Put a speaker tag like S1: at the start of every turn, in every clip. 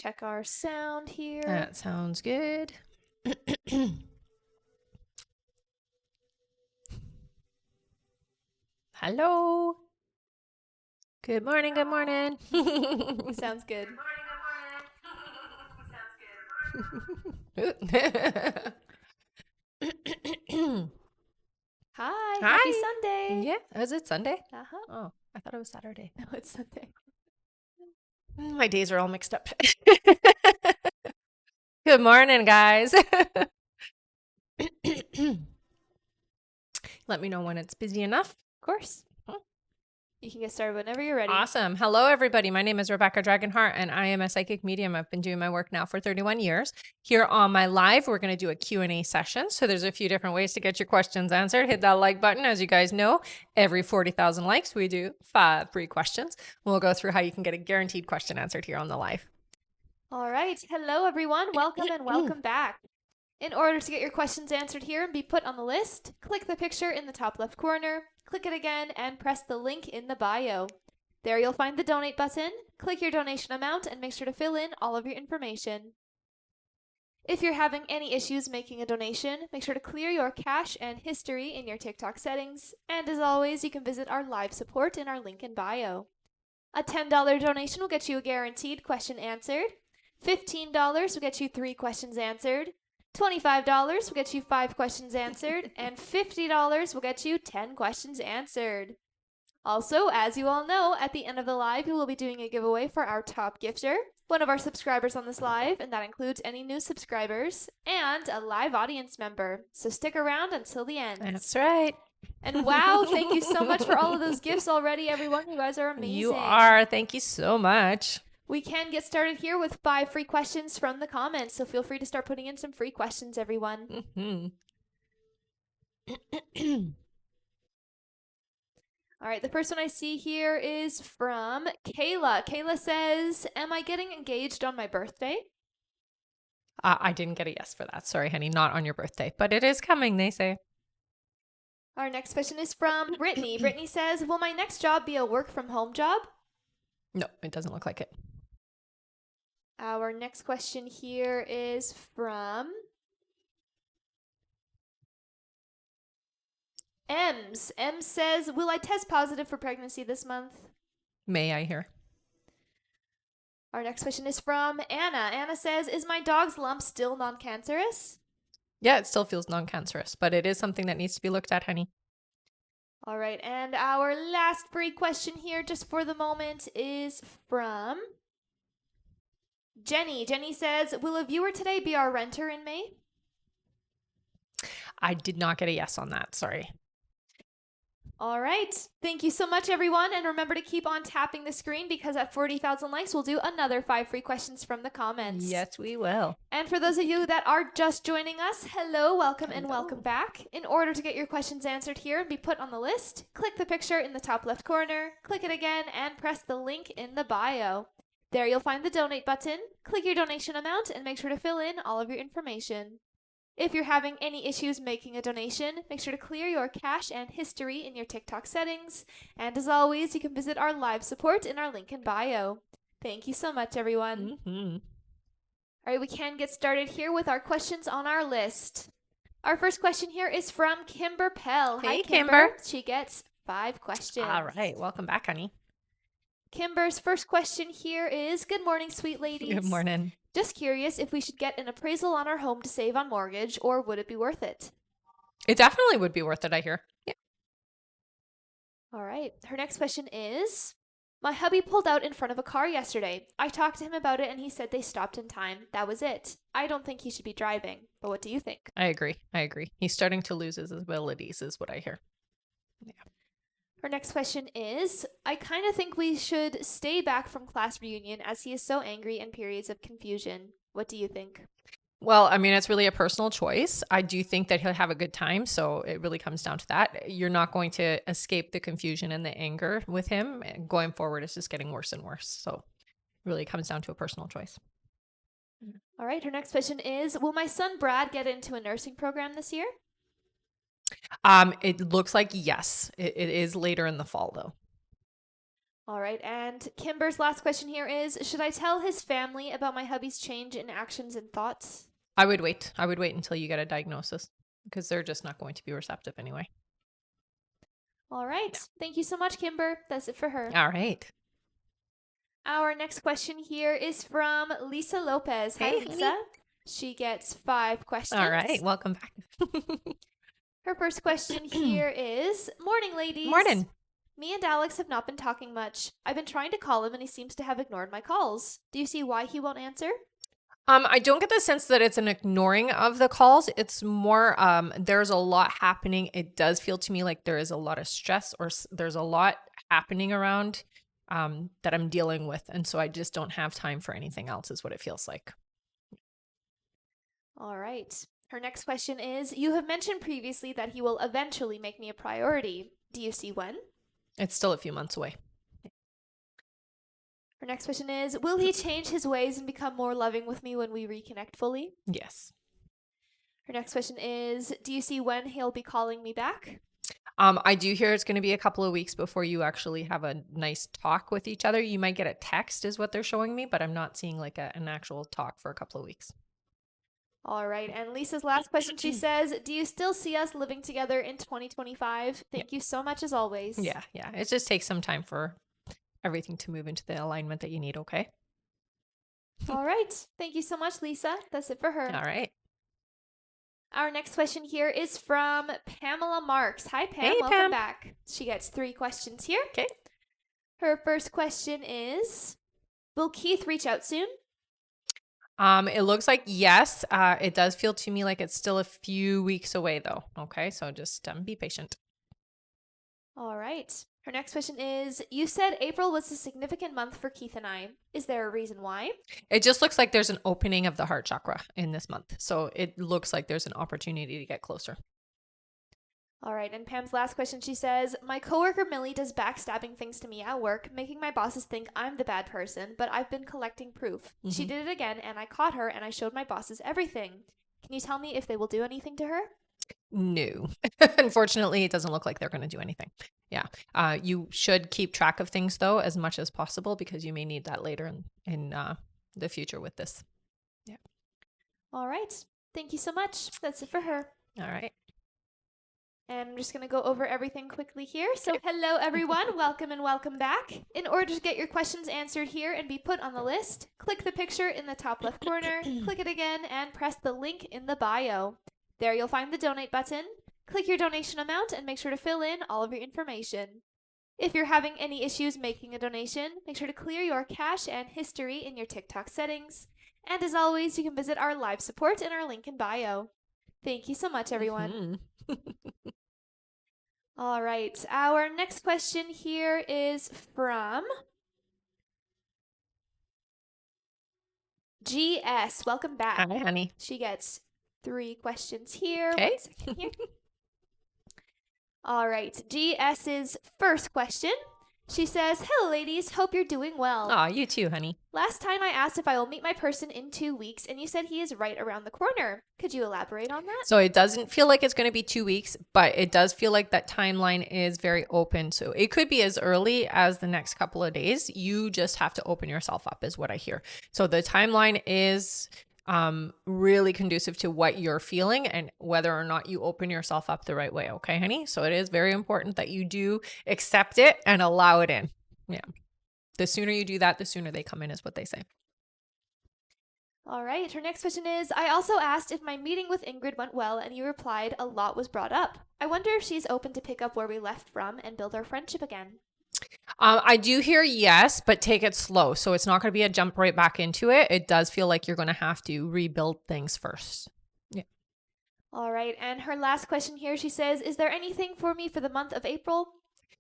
S1: check our sound here.
S2: That sounds good. Hello. Good morning. Good morning.
S1: Sounds good. Hi,
S2: Hi.
S1: happy Sunday.
S2: Yeah, is it Sunday?
S1: Uh-huh.
S2: Oh, I thought it was Saturday.
S1: No, it's Sunday.
S2: My days are all mixed up. Good morning, guys. Let me know when it's busy enough.
S1: Of course. You can get started whenever you're ready.
S2: Awesome. Hello, everybody. My name is Rebecca Dragonheart, and I am a psychic medium. I've been doing my work now for 31 years. Here on my live, we're going to do a Q&A session. So there's a few different ways to get your questions answered. Hit that like button. As you guys know, every 40,000 likes, we do 5 free questions. We'll go through how you can get a guaranteed question answered here on the live.
S1: All right. Hello, everyone. Welcome and welcome back. In order to get your questions answered here and be put on the list, click the picture in the top left corner, click it again, and press the link in the bio. There you'll find the donate button. Click your donation amount and make sure to fill in all of your information. If you're having any issues making a donation, make sure to clear your cache and history in your TikTok settings. And as always, you can visit our live support in our link in bio. A $10 donation will get you a guaranteed question answered. $15 will get you 3 questions answered. $25 will get you 5 questions answered, and $50 will get you 10 questions answered. Also, as you all know, at the end of the live, we will be doing a giveaway for our top gifter, one of our subscribers on this live, and that includes any new subscribers, and a live audience member. So stick around until the end.
S2: That's right.
S1: And wow, thank you so much for all of those gifts already, everyone. You guys are amazing.
S2: You are. Thank you so much.
S1: We can get started here with 5 free questions from the comments, so feel free to start putting in some free questions, everyone. All right, the first one I see here is from Kayla. Kayla says, am I getting engaged on my birthday?
S2: I didn't get a yes for that. Sorry, honey, not on your birthday, but it is coming, they say.
S1: Our next question is from Brittany. Brittany says, will my next job be a work from home job?
S2: No, it doesn't look like it.
S1: Our next question here is from Ems. Ems says, will I test positive for pregnancy this month?
S2: May I hear?
S1: Our next question is from Anna. Anna says, is my dog's lump still non-cancerous?
S2: Yeah, it still feels non-cancerous, but it is something that needs to be looked at, honey.
S1: All right, and our last free question here, just for the moment, is from Jenny. Jenny says, will a viewer today be our renter in May?
S2: I did not get a yes on that. Sorry.
S1: All right. Thank you so much, everyone. And remember to keep on tapping the screen because at 40,000 likes, we'll do another 5 free questions from the comments.
S2: Yes, we will.
S1: And for those of you that are just joining us, hello, welcome, and welcome back. In order to get your questions answered here and be put on the list, click the picture in the top left corner, click it again, and press the link in the bio. There you'll find the donate button. Click your donation amount and make sure to fill in all of your information. If you're having any issues making a donation, make sure to clear your cache and history in your TikTok settings. And as always, you can visit our live support in our link in bio. Thank you so much, everyone. All right, we can get started here with our questions on our list. Our first question here is from Kimber Pell.
S2: Hey,
S1: Hi,
S2: Kimber.
S1: She gets 5 questions.
S2: All right. Welcome back, honey.
S1: Kimber's first question here is, good morning, sweet ladies.
S2: Good morning.
S1: Just curious if we should get an appraisal on our home to save on mortgage, or would it be worth it?
S2: It definitely would be worth it, I hear. Yeah.
S1: All right. Her next question is, my hubby pulled out in front of a car yesterday. I talked to him about it and he said they stopped in time. That was it. I don't think he should be driving. But what do you think?
S2: I agree. He's starting to lose his abilities is what I hear. Yeah.
S1: Her next question is, I kind of think we should stay back from class reunion as he is so angry in periods of confusion. What do you think?
S2: Well, I mean, it's really a personal choice. I do think that he'll have a good time. So it really comes down to that. You're not going to escape the confusion and the anger with him. Going forward, it's just getting worse and worse. So it really comes down to a personal choice.
S1: All right. Her next question is, will my son Brad get into a nursing program this year?
S2: It looks like yes. It is later in the fall, though.
S1: All right. And Kimber's last question here is, should I tell his family about my hubby's change in actions and thoughts?
S2: I would wait. I would wait until you get a diagnosis because they're just not going to be receptive anyway.
S1: All right. Thank you so much, Kimber. That's it for her.
S2: All right.
S1: Our next question here is from Lisa Lopez. Hi,
S2: Hey,
S1: Lisa.
S2: honey.
S1: She gets 5 questions.
S2: All right. Welcome back.
S1: Her first question here is, morning, ladies.
S2: Morning.
S1: Me and Alex have not been talking much. I've been trying to call him and he seems to have ignored my calls. Do you see why he won't answer?
S2: I don't get the sense that it's an ignoring of the calls. It's more there's a lot happening. It does feel to me like there is a lot of stress or there's a lot happening around that I'm dealing with. And so I just don't have time for anything else is what it feels like.
S1: All right. Her next question is, you have mentioned previously that he will eventually make me a priority. Do you see when?
S2: It's still a few months away.
S1: Her next question is, will he change his ways and become more loving with me when we reconnect fully?
S2: Yes.
S1: Her next question is, do you see when he'll be calling me back?
S2: I do hear it's going to be a couple of weeks before you actually have a nice talk with each other. You might get a text is what they're showing me, but I'm not seeing like an actual talk for a couple of weeks.
S1: All right. And Lisa's last question, she says, do you still see us living together in 2025? Thank you so much as always.
S2: Yeah. It just takes some time for everything to move into the alignment that you need, okay?
S1: All right. Thank you so much, Lisa. That's it for her.
S2: All right.
S1: Our next question here is from Pamela Marks. Hi, Pam.
S2: Hey,
S1: Welcome
S2: Pam.
S1: back. She gets 3 questions here.
S2: Okay.
S1: Her first question is, will Keith reach out soon?
S2: It looks like yes. It does feel to me like it's still a few weeks away though. Okay. So just be patient.
S1: All right. Her next question is, you said April was a significant month for Keith and I. Is there a reason why?
S2: It just looks like there's an opening of the heart chakra in this month. So it looks like there's an opportunity to get closer.
S1: All right, and Pam's last question, she says, my coworker Millie does backstabbing things to me at work, making my bosses think I'm the bad person, but I've been collecting proof. She did it again, and I caught her, and I showed my bosses everything. Can you tell me if they will do anything to her?
S2: No. Unfortunately, it doesn't look like they're going to do anything. Yeah. You should keep track of things, though, as much as possible because you may need that later in the future with this. Yeah.
S1: All right. Thank you so much. That's it for her.
S2: All right.
S1: And I'm just going to go over everything quickly here. So hello, everyone. Welcome and welcome back. In order to get your questions answered here and be put on the list, click the picture in the top left corner, click it again, and press the link in the bio. There you'll find the donate button. Click your donation amount and make sure to fill in all of your information. If you're having any issues making a donation, make sure to clear your cache and history in your TikTok settings. And as always, you can visit our live support in our link in bio. Thank you so much, everyone. All right. Our next question here is from GS. Welcome back.
S2: Hi, honey.
S1: She gets 3 questions here.
S2: Okay.
S1: 1 second here. All right. GS's first question. She says, hello, ladies. Hope you're doing well.
S2: Aw, you too, honey.
S1: Last time I asked if I will meet my person in 2 weeks, and you said he is right around the corner. Could you elaborate on that?
S2: So it doesn't feel like it's going to be 2 weeks, but it does feel like that timeline is very open. So it could be as early as the next couple of days. You just have to open yourself up is what I hear. So the timeline is really conducive to what you're feeling and whether or not you open yourself up the right way. Okay, honey? So it is very important that you do accept it and allow it in. Yeah. The sooner you do that, the sooner they come in is what they say.
S1: All right. Her next question is, I also asked if my meeting with Ingrid went well, and you replied a lot was brought up. I wonder if she's open to pick up where we left from and build our friendship again.
S2: I do hear yes, but take it slow. So it's not going to be a jump right back into it. It does feel like you're going to have to rebuild things first. Yeah.
S1: All right. And her last question here, she says, is there anything for me for the month of April?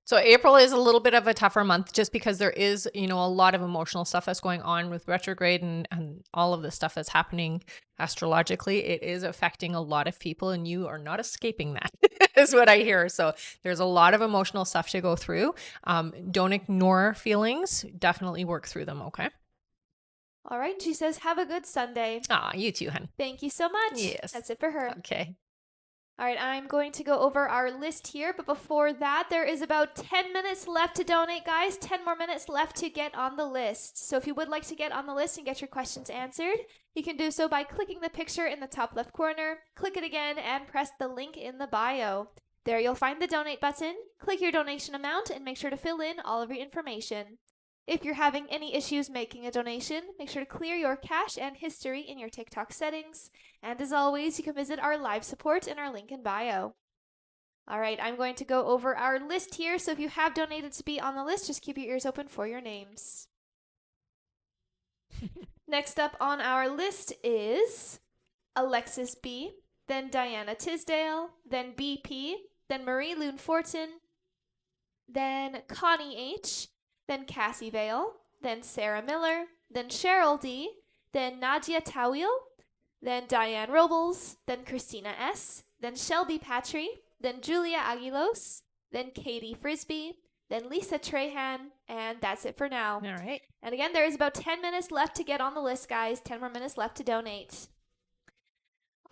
S2: So April is a little bit of a tougher month just because there is, a lot of emotional stuff that's going on with retrograde and all of the stuff that's happening astrologically. It is affecting a lot of people and you are not escaping that is what I hear. So there's a lot of emotional stuff to go through. Don't ignore feelings. Definitely work through them. Okay.
S1: All right. She says, have a good Sunday.
S2: Ah, you too, hun.
S1: Thank you so much.
S2: Yes.
S1: That's it for her.
S2: Okay.
S1: All right, I'm going to go over our list here, but before that, there is about 10 minutes left to donate, guys. 10 more minutes left to get on the list. So if you would like to get on the list and get your questions answered, you can do so by clicking the picture in the top left corner, click it again, and press the link in the bio. There you'll find the donate button. Click your donation amount and make sure to fill in all of your information. If you're having any issues making a donation, make sure to clear your cache and history in your TikTok settings. And as always, you can visit our live support in our link in bio. All right, I'm going to go over our list here. So if you have donated to be on the list, just keep your ears open for your names. Next up on our list is Alexis B., then Diana Tisdale, then BP, then Marie Loon Fortin, then Connie H., then Cassie Vale, then Sarah Miller, then Cheryl D., then Nadia Tawil, then Diane Robles, then Christina S., then Shelby Patry, then Julia Aguilos, then Katie Frisbee, then Lisa Trahan, and that's it for now.
S2: All right.
S1: And again, there is about 10 minutes left to get on the list, guys. 10 more minutes left to donate.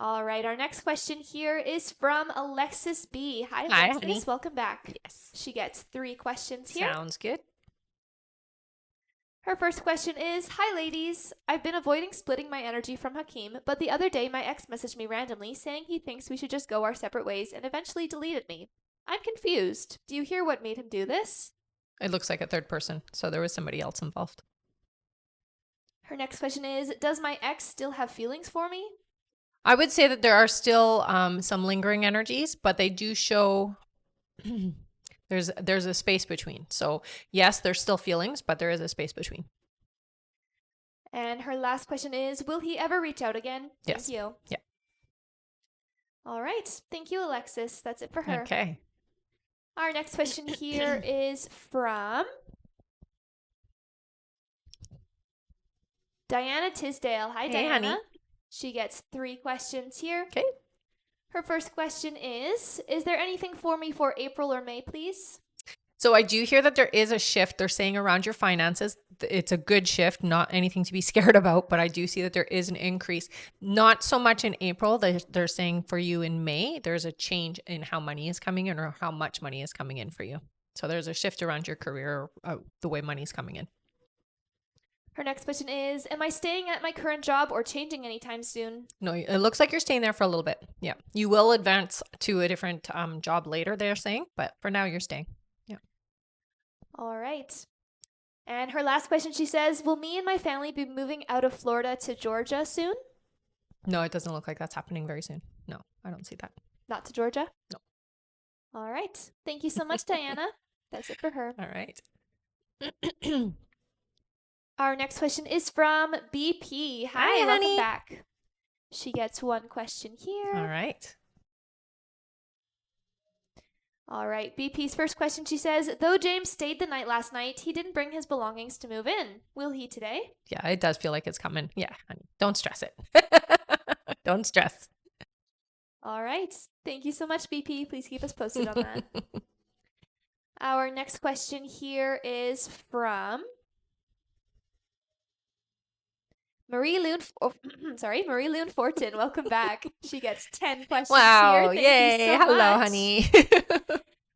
S1: All right, our next question here is from Alexis B. Hi, Alexis.
S2: honey.
S1: Welcome back.
S2: Yes.
S1: She gets 3 questions here.
S2: Sounds good.
S1: Her first question is, hi ladies, I've been avoiding splitting my energy from Hakeem, but the other day my ex messaged me randomly saying he thinks we should just go our separate ways and eventually deleted me. I'm confused. Do you hear what made him do this?
S2: It looks like a third person, so there was somebody else involved.
S1: Her next question is, does my ex still have feelings for me?
S2: I would say that there are still some lingering energies, but they do show there's a space between. So yes, there's still feelings, but there is a space between.
S1: And her last question is, will he ever reach out again?
S2: Yes.
S1: Thank you.
S2: Yeah.
S1: All right. Thank you, Alexis. That's it for her.
S2: Okay.
S1: Our next question here is from Diana Tisdale. Hi,
S2: Hey,
S1: Diana.
S2: honey.
S1: She gets 3 questions here.
S2: Okay.
S1: Her first question is there anything for me for April or May, please?
S2: So I do hear that there is a shift. They're saying around your finances. It's a good shift, not anything to be scared about, but I do see that there is an increase. Not so much in April. They're saying for you in May, there's a change in how money is coming in or how much money is coming in for you. So there's a shift around your career, the way money's coming in.
S1: Her next question is, am I staying at my current job or changing anytime soon?
S2: No, it looks like you're staying there for a little bit. Yeah. You will advance to a different job later, they're saying, but for now you're staying. Yeah.
S1: All right. And her last question, she says, will me and my family be moving out of Florida to Georgia soon?
S2: No, it doesn't look like that's happening very soon. No, I don't see that.
S1: Not to Georgia?
S2: No.
S1: All right. Thank you so much, Diana. That's it for her.
S2: All right.
S1: Our next question is from BP.
S2: Hi,
S1: welcome
S2: honey.
S1: back. She gets 1 question here.
S2: All right.
S1: All right. BP's first question, she says, though James stayed the night last night, he didn't bring his belongings to move in. Will he today?
S2: Yeah, it does feel like it's coming. Yeah, honey. Don't stress it. Don't stress.
S1: All right. Thank you so much, BP. Please keep us posted on that. Our next question here is from Marie Loon. Marie Loon Fortin. Welcome back. She gets 10 questions
S2: Wow.
S1: here.
S2: Yay.
S1: Thank you so
S2: Hello,
S1: much.
S2: honey.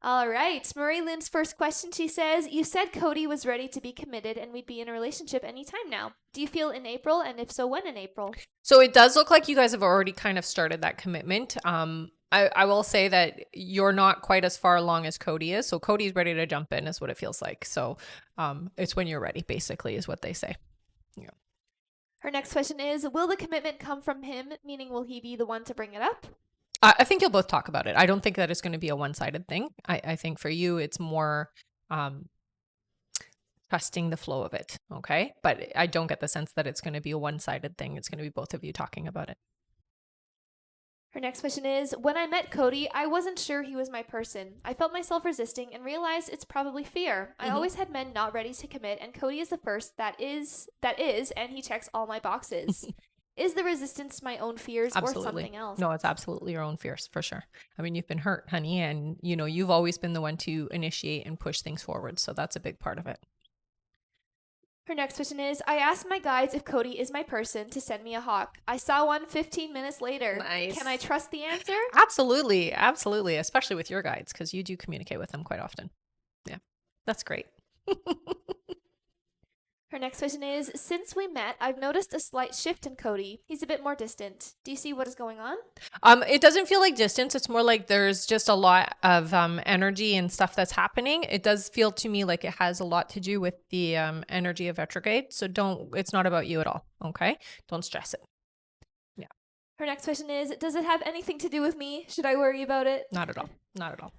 S1: All right. Marie Loon's first question, she says, you said Cody was ready to be committed and we'd be in a relationship anytime now. Do you feel in April? And if so, when in April?
S2: So it does look like you guys have already kind of started that commitment. I will say that you're not quite as far along as Cody is. So Cody's ready to jump in is what it feels like. So it's when you're ready, basically, is what they say. Yeah.
S1: Her next question is, will the commitment come from him? Meaning, will he be the one to bring it up?
S2: I think you'll both talk about it. I don't think that it's going to be a one-sided thing. I think for you, it's more trusting the flow of it. Okay. But I don't get the sense that it's going to be a one-sided thing. It's going to be both of you talking about it.
S1: Her next question is, when I met Cody, I wasn't sure he was my person. I felt myself resisting and realized it's probably fear. I always had men not ready to commit, and Cody is the first that is, and he checks all my boxes. Is the resistance my own fears or something else?
S2: No, it's absolutely your own fears for sure. I mean, you've been hurt, honey, and you've always been the one to initiate and push things forward. So that's a big part of it.
S1: Her next question is, I asked my guides if Cody is my person to send me a hawk. I saw one 15 minutes later.
S2: Nice.
S1: Can I trust the answer?
S2: Absolutely. Absolutely. Especially with your guides, because you do communicate with them quite often. Yeah. That's great.
S1: Her next question is, since we met, I've noticed a slight shift in Cody. He's a bit more distant. Do you see what is going on?
S2: It doesn't feel like distance. It's more like there's just a lot of energy and stuff that's happening. It does feel to me like it has a lot to do with the energy of retrograde. So it's not about you at all. Okay. Don't stress it. Yeah.
S1: Her next question is, does it have anything to do with me? Should I worry about it?
S2: Not at all. Not at all.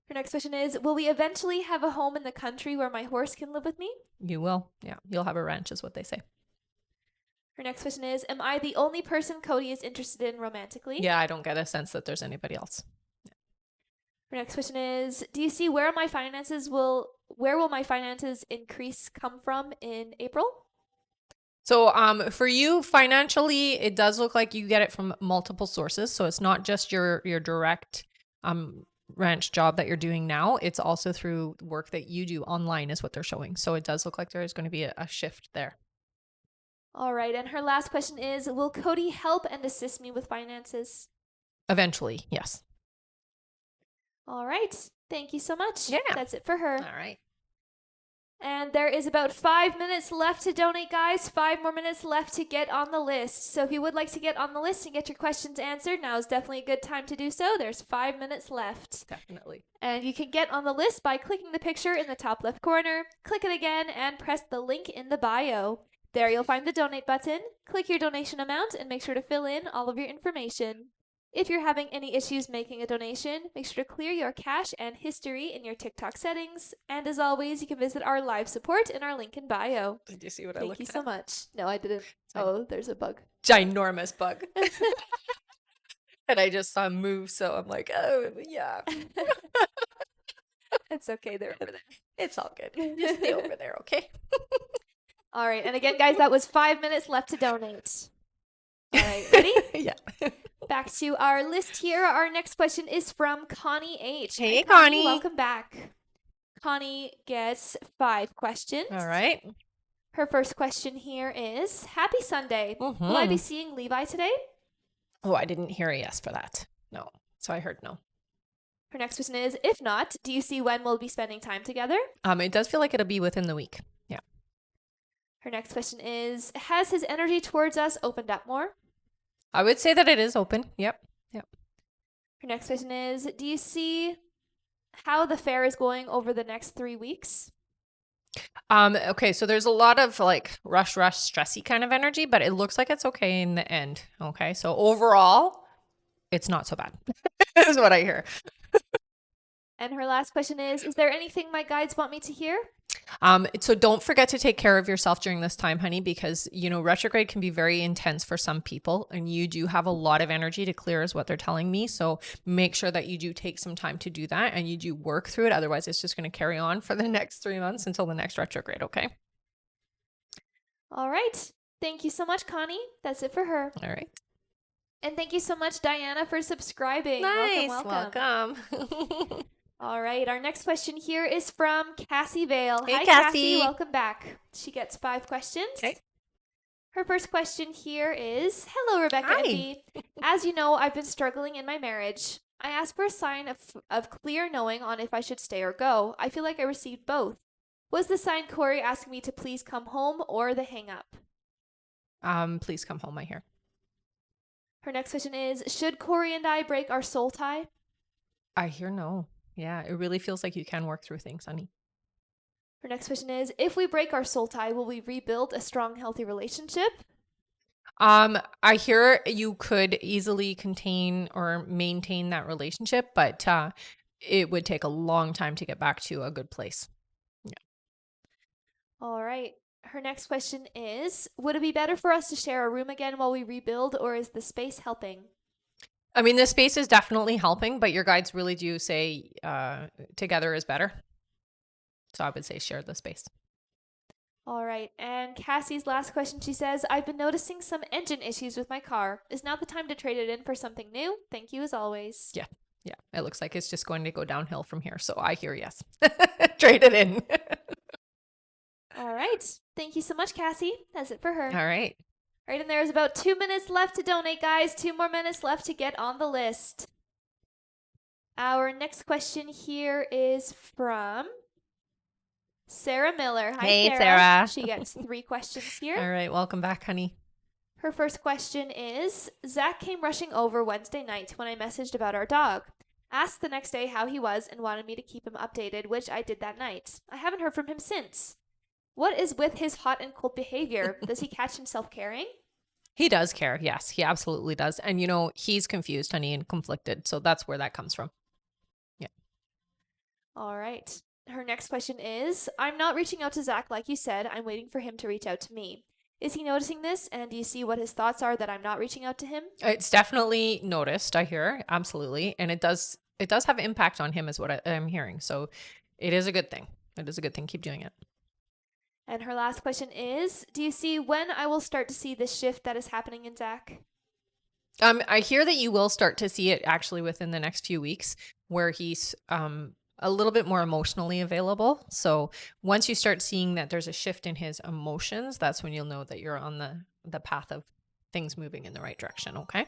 S1: Her next question is, will we eventually have a home in the country where my horse can live with me?
S2: You will. Yeah. You'll have a ranch is what they say.
S1: Her next question is, am I the only person Cody is interested in romantically?
S2: Yeah. I don't get a sense that there's anybody else.
S1: Her next question is, do you see where my finances will my finances increase come from in April?
S2: So for you financially, it does look like you get it from multiple sources. So it's not just your direct ranch job that you're doing now. It's also through work that you do online is what they're showing. So it does look like there is going to be a shift there.
S1: All right. And her last question is, will Cody help and assist me with finances?
S2: Eventually, yes.
S1: All right. Thank you so much.
S2: Yeah.
S1: That's it for her.
S2: All right.
S1: And there is about 5 minutes left to donate, guys. 5 more minutes left to get on the list. So if you would like to get on the list and get your questions answered, now is definitely a good time to do so. There's 5 minutes left.
S2: Definitely.
S1: And you can get on the list by clicking the picture in the top left corner, click it again, and press the link in the bio. There you'll find the donate button. Click your donation amount and make sure to fill in all of your information. If you're having any issues making a donation, make sure to clear your cache and history in your TikTok settings. And as always, you can visit our live support in our link in bio.
S2: Did you see what I
S1: Thank
S2: looked
S1: you
S2: at?
S1: so much. No, I didn't. Oh, there's a bug.
S2: Ginormous bug. And I just saw him move, so I'm like, oh, yeah.
S1: It's okay. They're over there.
S2: It's all good. Just stay over there, okay?
S1: All right. And again, guys, that was 5 minutes left to donate. All right. Ready?
S2: Yeah.
S1: Back to our list here. Our next question is from Connie H.
S2: Hey,
S1: Hi,
S2: Connie.
S1: Welcome back. Connie gets 5 questions.
S2: All right.
S1: Her first question here is, Happy Sunday. Will I be seeing Levi today?
S2: Oh, I didn't hear a yes for that. No. So I heard no.
S1: Her next question is, if not, do you see when we'll be spending time together?
S2: It does feel like it'll be within the week. Yeah.
S1: Her next question is, has his energy towards us opened up more?
S2: I would say that it is open. Yep. Yep.
S1: Her next question is, do you see how the fair is going over the next 3 weeks?
S2: Okay, so there's a lot of like rush, stressy kind of energy, but it looks like it's okay in the end. Okay. So overall, it's not so bad. Is what I hear.
S1: And her last question is there anything my guides want me to hear?
S2: So don't forget to take care of yourself during this time, honey, because, retrograde can be very intense for some people and you do have a lot of energy to clear is what they're telling me. So make sure that you do take some time to do that and you do work through it. Otherwise, it's just going to carry on for the next 3 months until the next retrograde. Okay.
S1: All right. Thank you so much, Connie. That's it for her.
S2: All right.
S1: And thank you so much, Diana, for subscribing.
S2: Nice.
S1: Welcome. All right. Our next question here is from Cassie Vale.
S2: Hey,
S1: Hi,
S2: Cassie.
S1: Welcome back. She gets 5 questions.
S2: Okay.
S1: Her first question here is, hello, Rebecca
S2: Hi.
S1: and Bea. As you know, I've been struggling in my marriage. I asked for a sign of clear knowing on if I should stay or go. I feel like I received both. Was the sign Corey asking me to please come home or the hang up?
S2: Please come home, I hear.
S1: Her next question is, should Corey and I break our soul tie?
S2: I hear no. Yeah, it really feels like you can work through things, honey.
S1: Her next question is, if we break our soul tie, will we rebuild a strong, healthy relationship?
S2: I hear you could easily contain or maintain that relationship, but it would take a long time to get back to a good place. Yeah.
S1: All right. Her next question is, would it be better for us to share a room again while we rebuild, or is the space helping?
S2: I mean, the space is definitely helping, but your guides really do say together is better. So I would say share the space.
S1: All right. And Cassie's last question, she says, I've been noticing some engine issues with my car. Is now the time to trade it in for something new? Thank you as always.
S2: Yeah. Yeah. It looks like it's just going to go downhill from here. So I hear yes. Trade it in.
S1: All right. Thank you so much, Cassie. That's it for her.
S2: All right.
S1: All right, and there's about 2 minutes left to donate, guys. 2 more minutes left to get on the list. Our next question here is from Sarah Miller. Hi,
S2: Hey,
S1: Sarah.
S2: Sarah.
S1: She gets 3 questions here.
S2: All right. Welcome back, honey.
S1: Her first question is, Zach came rushing over Wednesday night when I messaged about our dog. Asked the next day how he was and wanted me to keep him updated, which I did that night. I haven't heard from him since. What is with his hot and cold behavior? Does he catch himself caring?
S2: He does care. Yes, he absolutely does. And, he's confused, honey, and conflicted. So that's where that comes from. Yeah.
S1: All right. Her next question is, I'm not reaching out to Zach like you said. I'm waiting for him to reach out to me. Is he noticing this? And do you see what his thoughts are that I'm not reaching out to him?
S2: It's definitely noticed, I hear. Absolutely. And it does have impact on him is what I'm hearing. So it is a good thing. It is a good thing. Keep doing it.
S1: And her last question is, do you see when I will start to see this shift that is happening in Zach?
S2: I hear that you will start to see it actually within the next few weeks where he's a little bit more emotionally available. So once you start seeing that there's a shift in his emotions, that's when you'll know that you're on the path of things moving in the right direction. Okay.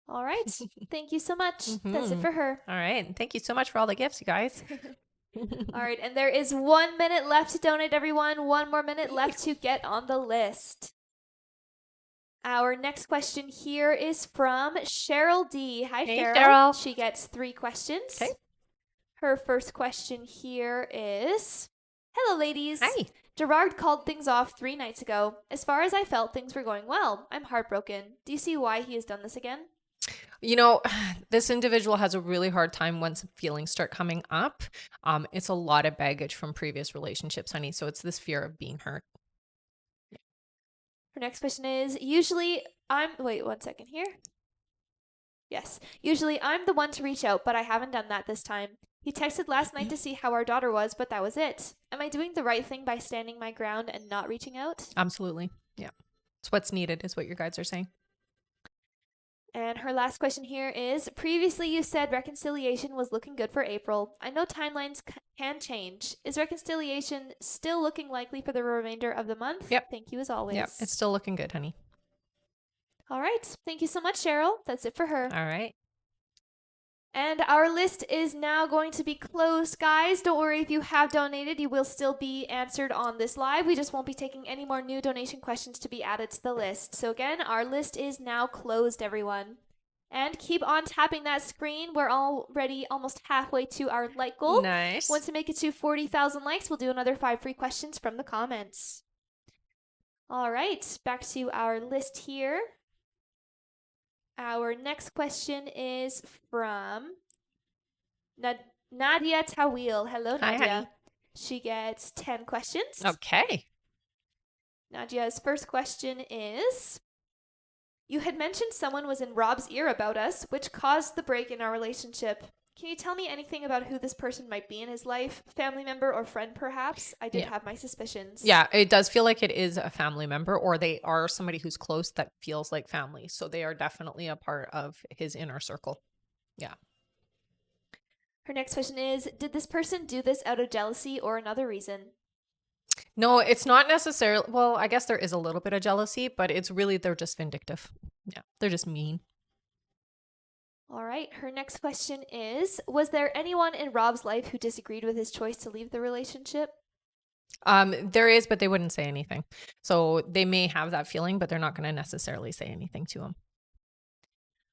S1: All right. Thank you so much. That's it for her.
S2: All right. And thank you so much for all the gifts, you guys.
S1: All right. And there is 1 minute left to donate, everyone. 1 more minute left to get on the list. Our next question here is from Cheryl D. Hi,
S2: Hey,
S1: Cheryl.
S2: Cheryl.
S1: She gets 3 questions.
S2: Okay.
S1: Her first question here is, hello, ladies.
S2: Hi.
S1: Gerard called things off 3 nights ago. As far as I felt, things were going well. I'm heartbroken. Do you see why he has done this again?
S2: This individual has a really hard time once feelings start coming up. It's a lot of baggage from previous relationships, honey. So it's this fear of being hurt.
S1: Her next question is, wait 1 second here. Yes. Usually I'm the one to reach out, but I haven't done that this time. He texted last night to see how our daughter was, but that was it. Am I doing the right thing by standing my ground and not reaching out?
S2: Absolutely. Yeah. It's what's needed is what your guides are saying.
S1: And her last question here is, previously you said reconciliation was looking good for April. I know timelines can change. Is reconciliation still looking likely for the remainder of the month?
S2: Yep.
S1: Thank you as always.
S2: Yep. It's still looking good, honey.
S1: All right. Thank you so much, Cheryl. That's it for her.
S2: All right.
S1: And our list is now going to be closed, guys. Don't worry if you have donated, you will still be answered on this live. We just won't be taking any more new donation questions to be added to the list. So again, our list is now closed, everyone. And keep on tapping that screen. We're already almost halfway to our like goal.
S2: Nice.
S1: Once we make it to 40,000 likes, we'll do another 5 free questions from the comments. All right, back to our list here. Our next question is from Nadia Tawil. Hello,
S2: Hi,
S1: Nadia.
S2: honey.
S1: She gets 10 questions.
S2: Okay.
S1: Nadia's first question is, you had mentioned someone was in Rob's ear about us, which caused the break in our relationship. Can you tell me anything about who this person might be in his life? Family member or friend, perhaps? I did have my suspicions.
S2: Yeah, it does feel like it is a family member, or they are somebody who's close that feels like family. So they are definitely a part of his inner circle. Yeah.
S1: Her next question is, did this person do this out of jealousy or another reason?
S2: No, it's not necessarily. Well, I guess there is a little bit of jealousy, but it's really they're just vindictive. Yeah, they're just mean.
S1: All right. Her next question is, was there anyone in Rob's life who disagreed with his choice to leave the relationship?
S2: There is, but they wouldn't say anything. So they may have that feeling, but they're not going to necessarily say anything to him.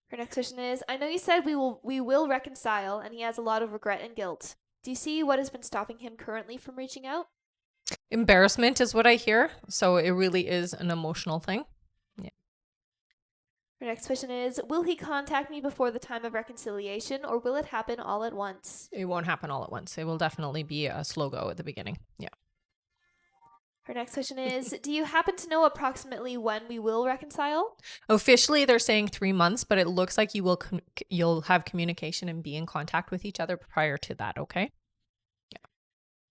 S1: Her next question is, I know you said we will reconcile, and he has a lot of regret and guilt. Do you see what has been stopping him currently from reaching out?
S2: Embarrassment is what I hear. So it really is an emotional thing.
S1: Her next question is, will he contact me before the time of reconciliation, or will it happen all at once?
S2: It won't happen all at once. It will definitely be a slow go at the beginning. Yeah.
S1: Her next question is, do you happen to know approximately when we will reconcile?
S2: Officially, they're saying 3 months, but it looks like you'll have communication and be in contact with each other prior to that. Okay.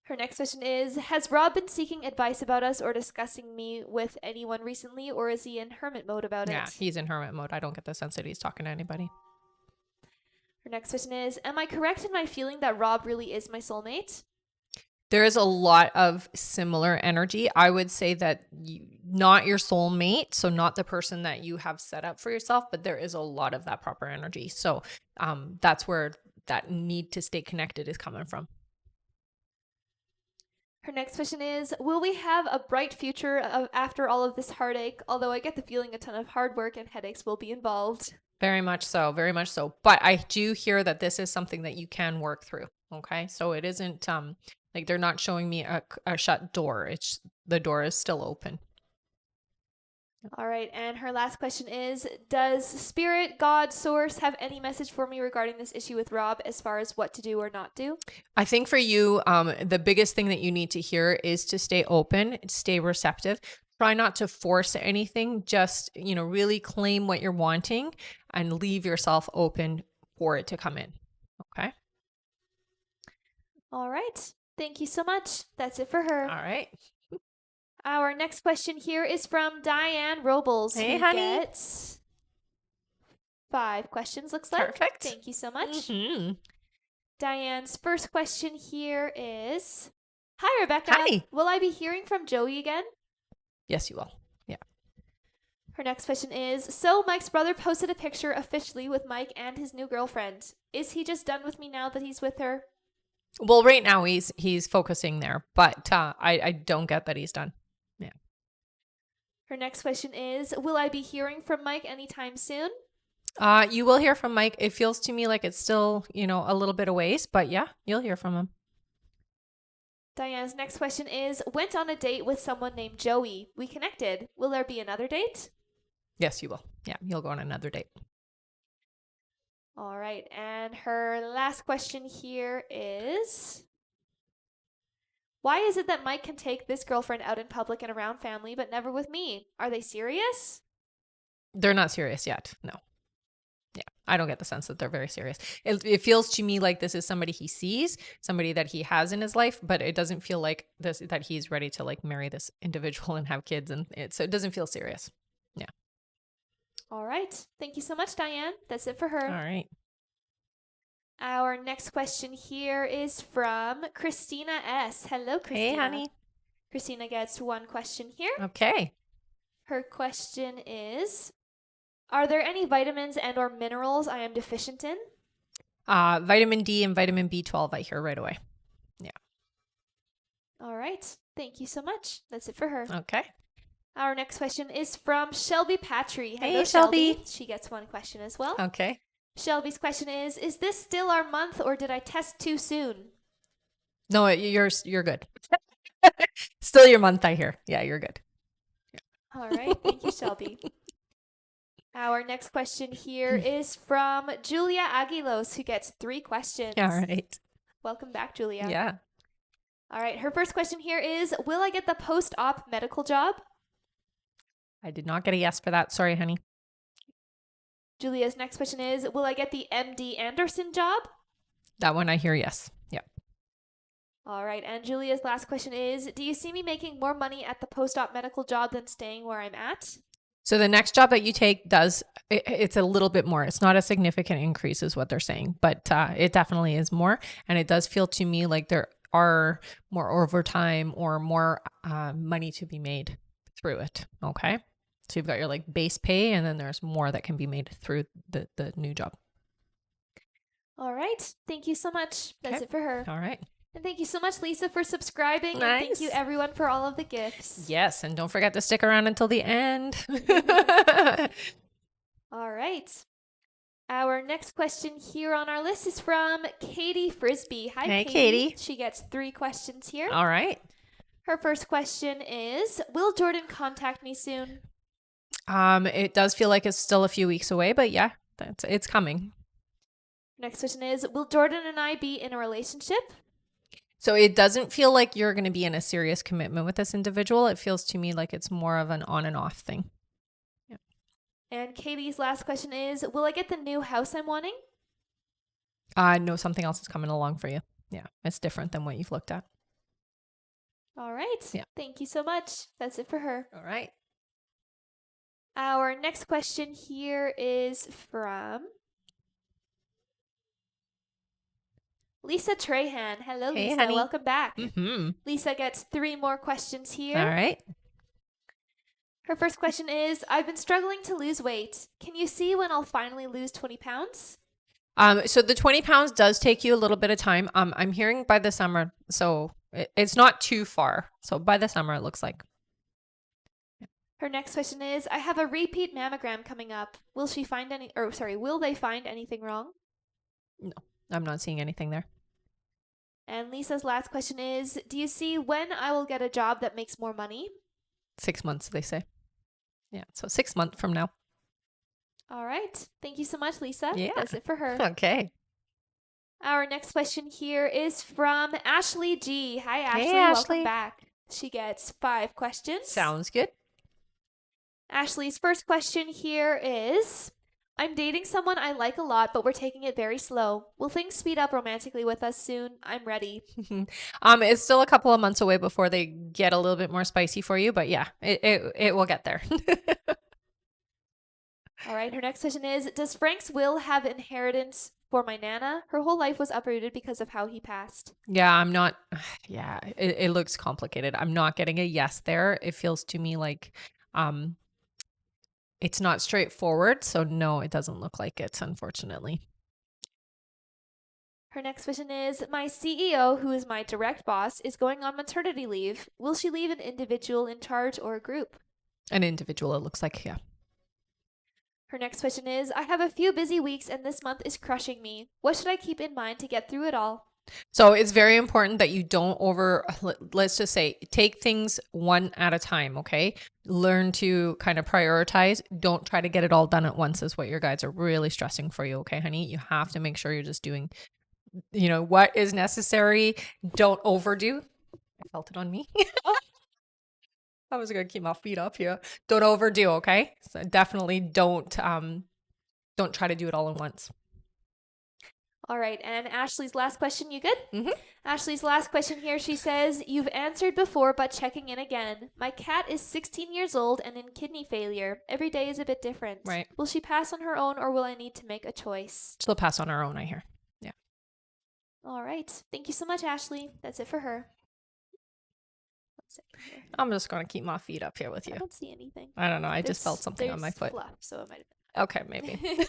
S1: Her next question is, has Rob been seeking advice about us or discussing me with anyone recently, or is he in hermit mode about
S2: Yeah,
S1: it?
S2: he's in hermit mode. I don't get the sense that he's talking to anybody.
S1: Her next question is, am I correct in my feeling that Rob really is my soulmate?
S2: There is a lot of similar energy. I would say that not your soulmate, so not the person that you have set up for yourself, but there is a lot of that proper energy. So that's where that need to stay connected is coming from.
S1: Her next question is, will we have a bright future after all of this heartache? Although I get the feeling a ton of hard work and headaches will be involved.
S2: Very much so, very much so. But I do hear that this is something that you can work through. Okay. So it isn't like they're not showing me a shut door. It's the door is still open.
S1: All right. And her last question is, does Spirit, God, Source have any message for me regarding this issue with Rob as far as what to do or not do?
S2: I think for you, the biggest thing that you need to hear is to stay open, stay receptive. Try not to force anything. Just, really claim what you're wanting and leave yourself open for it to come in. Okay.
S1: All right. Thank you so much. That's it for her.
S2: All right.
S1: Our next question here is from Diane Robles.
S2: Hey,
S1: who
S2: honey.
S1: Gets 5 questions, looks like.
S2: Perfect.
S1: Thank you so much.
S2: Mm-hmm.
S1: Diane's first question here is, hi, Rebecca.
S2: Hi.
S1: Will I be hearing from Joey again?
S2: Yes, you will. Yeah.
S1: Her next question is, so Mike's brother posted a picture officially with Mike and his new girlfriend. Is he just done with me now that he's with her?
S2: Well, right now he's focusing there, but I don't get that he's done. Yeah.
S1: Her next question is, will I be hearing from Mike anytime soon?
S2: You will hear from Mike. It feels to me like it's still, a little bit of ways, but yeah, you'll hear from him.
S1: Diane's next question is, went on a date with someone named Joey. We connected. Will there be another date?
S2: Yes, you will. Yeah, you'll go on another date.
S1: All right. And her last question here is, why is it that Mike can take this girlfriend out in public and around family, but never with me? Are they serious?
S2: They're not serious yet. No. Yeah, I don't get the sense that they're very serious. It feels to me like this is somebody he sees, somebody that he has in his life, but it doesn't feel like this that he's ready to like marry this individual and have kids, and so it doesn't feel serious. Yeah.
S1: All right. Thank you so much, Diane. That's it for her.
S2: All right.
S1: Our next question here is from Christina S. Hello, Christina.
S2: Hey, honey.
S1: Christina gets 1 question here.
S2: Okay.
S1: Her question is, are there any vitamins and or minerals I am deficient in?
S2: Vitamin D and vitamin B12 I hear right away. Yeah.
S1: All right. Thank you so much. That's it for her.
S2: Okay.
S1: Our next question is from Shelby Patry. Hello,
S2: Hey, Shelby.
S1: She gets 1 question as well.
S2: Okay.
S1: Shelby's question is this still our month or did I test too soon?
S2: No, you're good. Still your month, I hear. Yeah, you're good.
S1: All right. Thank you, Shelby. Our next question here is from Julia Aguilos, who gets 3 questions.
S2: All right.
S1: Welcome back, Julia.
S2: Yeah.
S1: All right. Her first question here is, will I get the post-op medical job?
S2: I did not get a yes for that. Sorry, honey.
S1: Julia's next question is, will I get the MD Anderson job?
S2: That one I hear yes. Yeah.
S1: All right. And Julia's last question is, do you see me making more money at the post-op medical job than staying where I'm at?
S2: So the next job that you take it's a little bit more. It's not a significant increase is what they're saying, but it definitely is more. And it does feel to me like there are more overtime or more money to be made through it. Okay. So you've got your like base pay and then there's more that can be made through the new job.
S1: All right. Thank you so much. That's
S2: Okay.
S1: it for her.
S2: All right.
S1: And thank you so much, Lisa, for subscribing.
S2: Nice.
S1: And thank you, everyone, for all of the gifts.
S2: Yes. And don't forget to stick around until the end.
S1: All right. Our next question here on our list is from Katie Frisbee. Hi,
S2: Hey, Katie.
S1: She gets 3 questions here.
S2: All right.
S1: Her first question is, will Jordan contact me soon?
S2: It does feel like it's still a few weeks away, but yeah, it's coming.
S1: Next question is, will Jordan and I be in a relationship?
S2: So it doesn't feel like you're going to be in a serious commitment with this individual. It feels to me like it's more of an on and off thing. Yeah.
S1: And Katie's last question is, will I get the new house I'm wanting?
S2: No, something else is coming along for you. Yeah, it's different than what you've looked at.
S1: All right.
S2: Yeah.
S1: Thank you so much. That's it for her.
S2: All right.
S1: Our next question here is from Lisa Trahan. Hello,
S2: Hey,
S1: Lisa.
S2: honey.
S1: Welcome back.
S2: Mm-hmm.
S1: Lisa gets 3 more questions here.
S2: All right.
S1: Her first question is, I've been struggling to lose weight. Can you see when I'll finally lose 20 pounds?
S2: So the 20 pounds does take you a little bit of time. I'm hearing by the summer, so it's not too far. So by the summer, it looks like.
S1: Her next question is, I have a repeat mammogram coming up. Will they find anything wrong?
S2: No, I'm not seeing anything there.
S1: And Lisa's last question is, do you see when I will get a job that makes more money?
S2: 6 months, they say. Yeah, so 6 months from now.
S1: All right. Thank you so much, Lisa.
S2: Yeah.
S1: That's it for her.
S2: Okay.
S1: Our next question here is from Ashley G. Hi, Ashley.
S2: Hey,
S1: Welcome
S2: Ashley.
S1: back. She gets 5 questions.
S2: Sounds good.
S1: Ashley's first question here is, I'm dating someone I like a lot, but we're taking it very slow. Will things speed up romantically with us soon? I'm ready.
S2: It's still a couple of months away before they get a little bit more spicy for you, but yeah, it will get there.
S1: All right. Her next question is, does Frank's will have inheritance for my Nana? Her whole life was uprooted because of how he passed.
S2: Yeah, I'm not. Yeah, it looks complicated. I'm not getting a yes there. It feels to me like it's not straightforward. So no, it doesn't look like it, unfortunately.
S1: Her next question is, my CEO, who is my direct boss, is going on maternity leave. Will she leave an individual in charge or a group?
S2: An individual, it looks like, yeah.
S1: Her next question is, I have a few busy weeks and this month is crushing me. What should I keep in mind to get through it all?
S2: So it's very important that you don't let's just say, take things one at a time, okay? Learn to kind of prioritize. Don't try to get it all done at once is what your guides are really stressing for you, okay, honey? You have to make sure you're just doing, what is necessary. Don't overdo. I felt it on me. I was going to keep my feet up here. Don't overdo, okay? So definitely don't try to do it all at once.
S1: All right, and Ashley's last question, you good?
S2: Mm-hmm.
S1: Ashley's last question here, she says, you've answered before, but checking in again. My cat is 16 years old and in kidney failure. Every day is a bit different.
S2: Right.
S1: Will she pass on her own or will I need to make a choice?
S2: She'll pass on her own, I hear. Yeah.
S1: All right. Thank you so much, Ashley. That's it for her. 1 second here.
S2: I'm just going to keep my feet up here with you.
S1: I don't see anything.
S2: I don't know. I just felt something on my
S1: There's
S2: foot.
S1: fluff, so it might have
S2: Okay, maybe.
S1: been.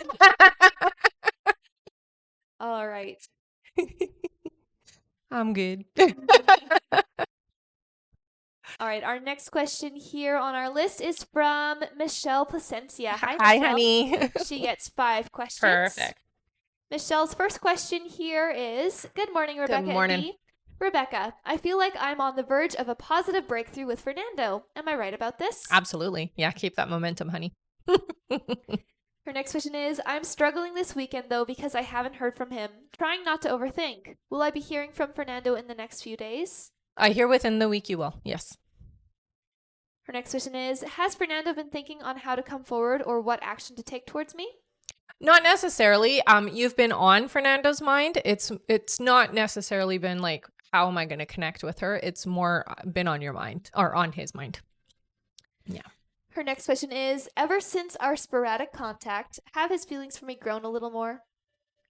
S1: All right.
S2: I'm good.
S1: All right. Our next question here on our list is from Michelle Placencia. Hi,
S2: Hi,
S1: Michelle.
S2: honey.
S1: She gets 5 questions.
S2: Perfect.
S1: Michelle's first question here is, good morning, Rebecca.
S2: Good morning.
S1: And Dee. Rebecca, I feel like I'm on the verge of a positive breakthrough with Fernando. Am I right about this?
S2: Absolutely. Yeah, keep that momentum, honey.
S1: Her next question is, I'm struggling this weekend though because I haven't heard from him. Trying not to overthink. Will I be hearing from Fernando in the next few days?
S2: I hear within the week you will. Yes.
S1: Her next question is, has Fernando been thinking on how to come forward or what action to take towards me?
S2: Not necessarily. You've been on Fernando's mind. It's not necessarily been like, how am I going to connect with her? It's more been on your mind or on his mind. Yeah.
S1: Her next question is, ever since our sporadic contact, have his feelings for me grown a little more?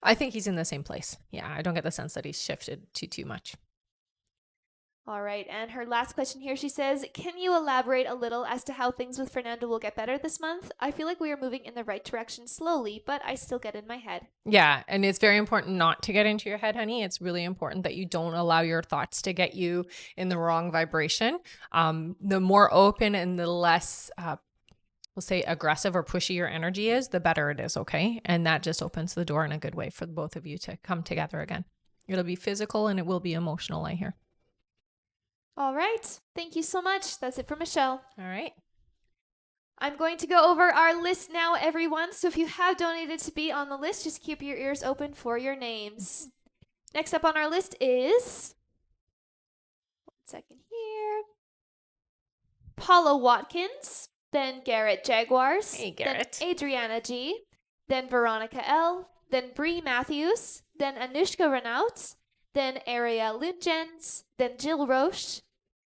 S2: I think he's in the same place. Yeah, I don't get the sense that he's shifted too much.
S1: All right, and her last question here, she says, can you elaborate a little as to how things with Fernando will get better this month? I feel like we are moving in the right direction slowly, but I still get in my head.
S2: Yeah, and it's very important not to get into your head, honey. It's really important that you don't allow your thoughts to get you in the wrong vibration. The more open and the less, we'll say, aggressive or pushy your energy is, the better it is, okay? And that just opens the door in a good way for both of you to come together again. It'll be physical and it will be emotional, I hear.
S1: All right. Thank you so much. That's it for Michelle.
S2: All right.
S1: I'm going to go over our list now, everyone. So if you have donated to be on the list, just keep your ears open for your names. Next up on our list is, 1 second here, Paula Watkins, then Garrett Jaguars,
S2: Hey, Garrett.
S1: then Adriana G, then Veronica L, then Bree Matthews, then Anushka Renaut, then Ariel Lindjens, then Jill Roche.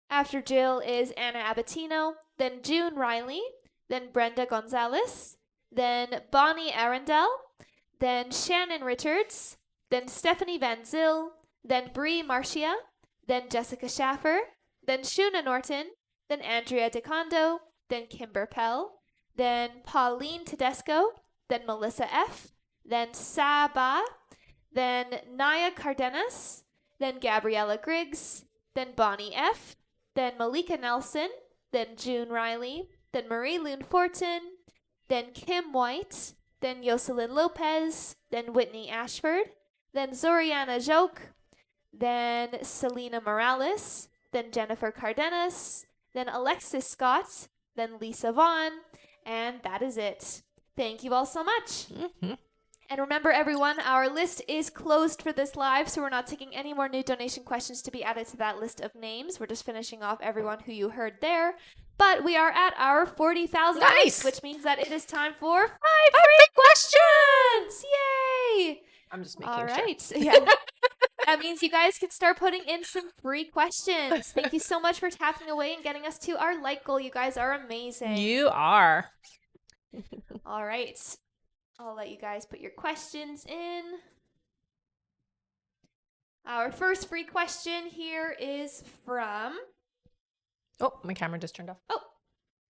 S1: After Jill is Anna Abatino, then June Riley, then Brenda Gonzalez, then Bonnie Arundel, then Shannon Richards, then Stephanie Van Zyl, then Bree Marcia, then Jessica Schaffer, then Shuna Norton, then Andrea DeCondo, then Kimber Pell, then Pauline Tedesco, then Melissa F., then Saba, then Naya Cardenas, then Gabriella Griggs, then Bonnie F., then Malika Nelson, then June Riley, then Marie Loon Fortin, then Kim White, then Jocelyn Lopez, then Whitney Ashford, then Zoriana Joke, then Selena Morales, then Jennifer Cardenas, then Alexis Scott, then Lisa Vaughn, and that is it. Thank you all so much.
S2: Mm-hmm.
S1: And remember, everyone, our list is closed for this live, so we're not taking any more new donation questions to be added to that list of names. We're just finishing off everyone who you heard there. But we are at our 40,000
S2: Nice.
S1: likes, which means that it is time for 5 free questions. Yay!
S2: I'm just making
S1: All
S2: sure.
S1: right. Yeah. That means you guys can start putting in some free questions. Thank you so much for tapping away and getting us to our like goal. You guys are amazing.
S2: You are.
S1: All right. I'll let you guys put your questions in. Our first free question here is from...
S2: Oh, my camera just turned off.
S1: Oh,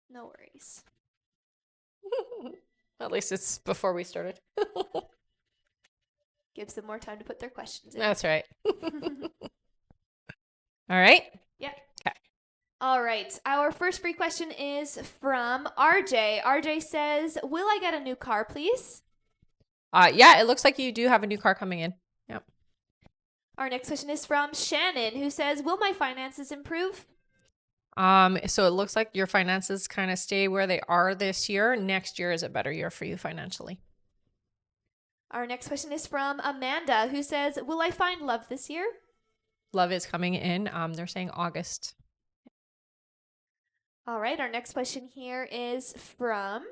S1: no worries.
S2: At least it's before we started.
S1: Gives them more time to put their questions in.
S2: That's right. All right.
S1: Yeah.
S2: Okay.
S1: All right. Our first free question is from RJ. RJ says, will I get a new car, please?
S2: Yeah, it looks like you do have a new car coming in. Yep.
S1: Our next question is from Shannon, who says, will my finances improve?
S2: So it looks like your finances kind of stay where they are this year. Next year is a better year for you financially.
S1: Our next question is from Amanda, who says, will I find love this year?
S2: Love is coming in. They're saying August.
S1: All right. Our next question here is from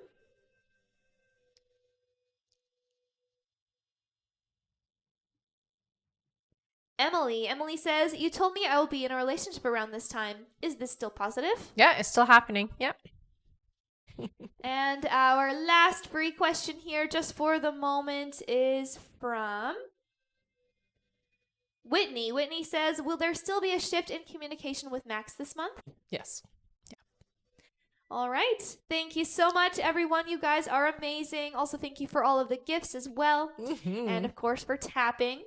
S1: Emily. Emily says, you told me I will be in a relationship around this time. Is this still positive?
S2: Yeah, it's still happening. Yep.
S1: And our last free question here, just for the moment, is from Whitney. Whitney says, will there still be a shift in communication with Max this month?
S2: Yes.
S1: All right. Thank you so much, everyone. You guys are amazing. Also, thank you for all of the gifts as well.
S2: Mm-hmm.
S1: And, of course, for tapping.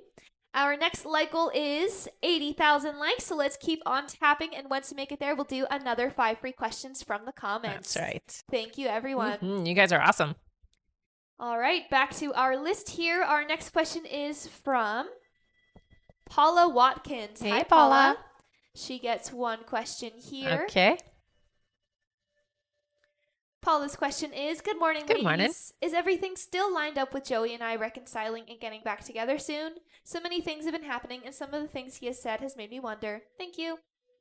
S1: Our next like goal is 80,000 likes, so let's keep on tapping. And once we make it there, we'll do another 5 free questions from the comments.
S2: That's right.
S1: Thank you, everyone.
S2: Mm-hmm. You guys are awesome.
S1: All right, back to our list here. Our next question is from Paula Watkins.
S2: Hey,
S1: Hi,
S2: Paula.
S1: She gets one question here.
S2: Okay.
S1: Paula's question is, good morning,
S2: Good
S1: ladies.
S2: morning.
S1: Is everything still lined up with Joey and I reconciling and getting back together soon? So many things have been happening, and some of the things he has said has made me wonder. Thank you.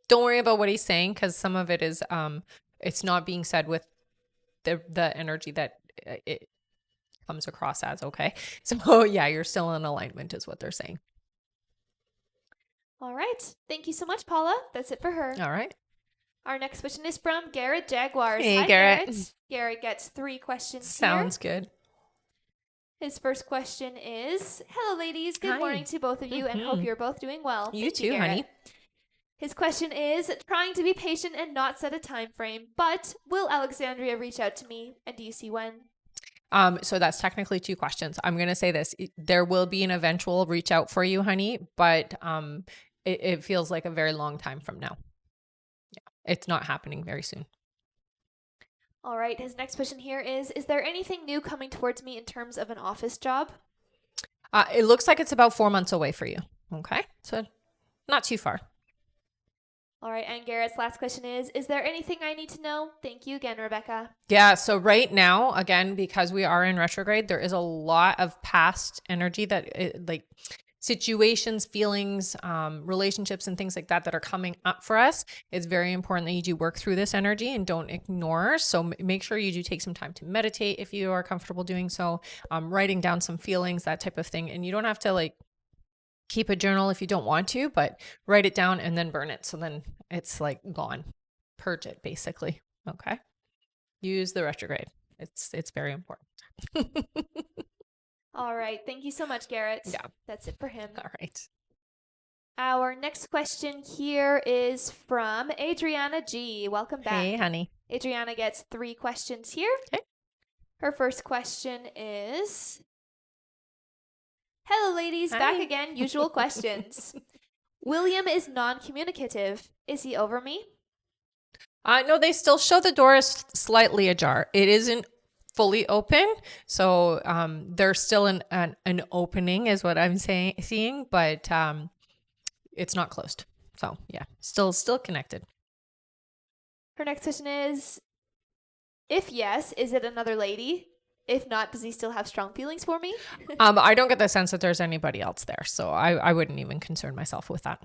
S2: Don't worry about what he's saying, because some of it is it's not being said with the energy that it comes across as. Okay. So yeah, you're still in alignment is what they're saying.
S1: All right. Thank you so much, Paula. That's it for her.
S2: All right.
S1: Our next question is from Garrett Jaguars.
S2: Hey,
S1: Hi,
S2: Garrett.
S1: Garrett gets 3 questions
S2: Sounds
S1: here.
S2: good.
S1: His first question is, hello, ladies. Good
S2: Hi.
S1: morning to both of you, and hope
S2: Mhm.
S1: you're both doing well.
S2: You
S1: Thank
S2: too,
S1: Garrett.
S2: honey.
S1: His question is, trying to be patient and not set a time frame, but will Alexandria reach out to me, and do you see when?
S2: So that's technically 2 questions. I'm going to say this. There will be an eventual reach out for you, honey, but it feels like a very long time from now. Yeah. It's not happening very soon.
S1: All right. His next question here is there anything new coming towards me in terms of an office job?
S2: It looks like it's about 4 months away for you. Okay. So not too far.
S1: All right. And Garrett's last question is there anything I need to know? Thank you again, Rebecca.
S2: Yeah. So right now, again, because we are in retrograde, there is a lot of past energy that like situations, feelings, relationships, and things like that are coming up for us. It's very important that you do work through this energy and don't ignore. So make sure you do take some time to meditate if you are comfortable doing so, writing down some feelings, that type of thing. And you don't have to like keep a journal if you don't want to, but write it down and then burn it. So then it's like gone. Purge it, basically. Okay. Use the retrograde. It's very important.
S1: All right. Thank you so much, Garrett.
S2: Yeah.
S1: That's it for him.
S2: All right.
S1: Our next question here is from Adriana G. Welcome back.
S2: Hey, honey.
S1: Adriana gets 3 questions here.
S2: Okay.
S1: Her first question is, hello, ladies.
S2: Hi.
S1: Back again. Usual questions. William is non-communicative. Is he over me?
S2: No, they still show the door is slightly ajar. It isn't fully open, so there's still an opening, is what I'm seeing, but it's not closed. So yeah, still connected.
S1: Her next question is, if yes, is it another lady? If not, does he still have strong feelings for me?
S2: I don't get the sense that there's anybody else there, so I wouldn't even concern myself with that.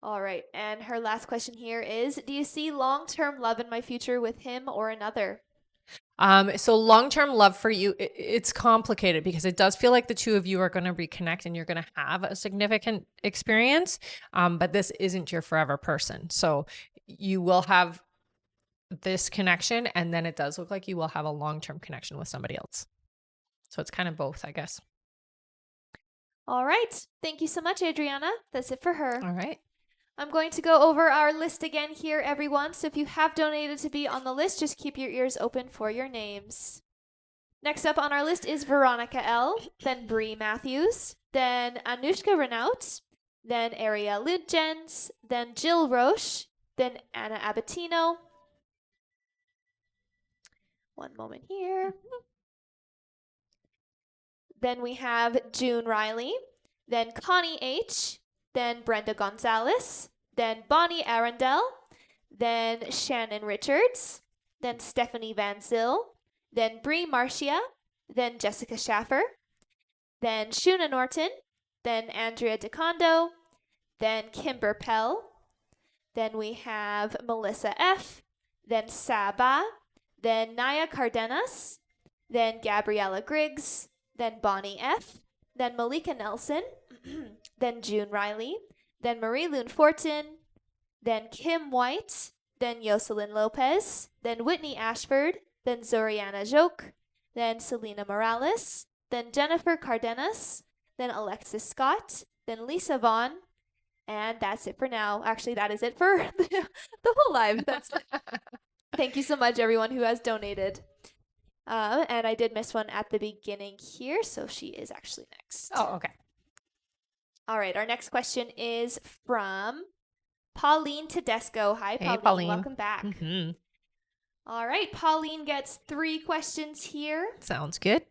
S1: All right. And her last question here is, do you see long-term love in my future with him or another?
S2: So long-term love for you, it's complicated because it does feel like the two of you are going to reconnect and you're going to have a significant experience. But this isn't your forever person. So you will have this connection, and then it does look like you will have a long-term connection with somebody else. So it's kind of both, I guess.
S1: All right. Thank you so much, Adriana. That's it for her.
S2: All right.
S1: I'm going to go over our list again here, everyone. So if you have donated to be on the list, just keep your ears open for your names. Next up on our list is Veronica L., then Bree Matthews, then Anushka Renaut, then Ariel Lutjens, then Jill Roche, then Anna Abatino. One moment here. Then we have June Riley, then Connie H., then Brenda Gonzalez, then Bonnie Arundel, then Shannon Richards, then Stephanie Van Zyl, then Bree Marcia, then Jessica Schaffer, then Shuna Norton, then Andrea DeCondo, then Kimber Pell, then we have Melissa F., then Saba, then Naya Cardenas, then Gabriella Griggs, then Bonnie F., then Malika Nelson, then June Riley, then Marie Lune Fortin, then Kim White, then Jocelyn Lopez, then Whitney Ashford, then Zoriana Joke, then Selena Morales, then Jennifer Cardenas, then Alexis Scott, then Lisa Vaughn, and that's it for now. Actually, that is it for the whole live. Thank you so much, everyone who has donated. And I did miss one at the beginning here, so she is actually next.
S2: Oh, okay.
S1: All right, our next question is from Pauline Tedesco. Hi, Pauline.
S2: Hey, Pauline.
S1: Welcome back.
S2: Mm-hmm.
S1: All right, Pauline gets 3 questions here.
S2: Sounds good.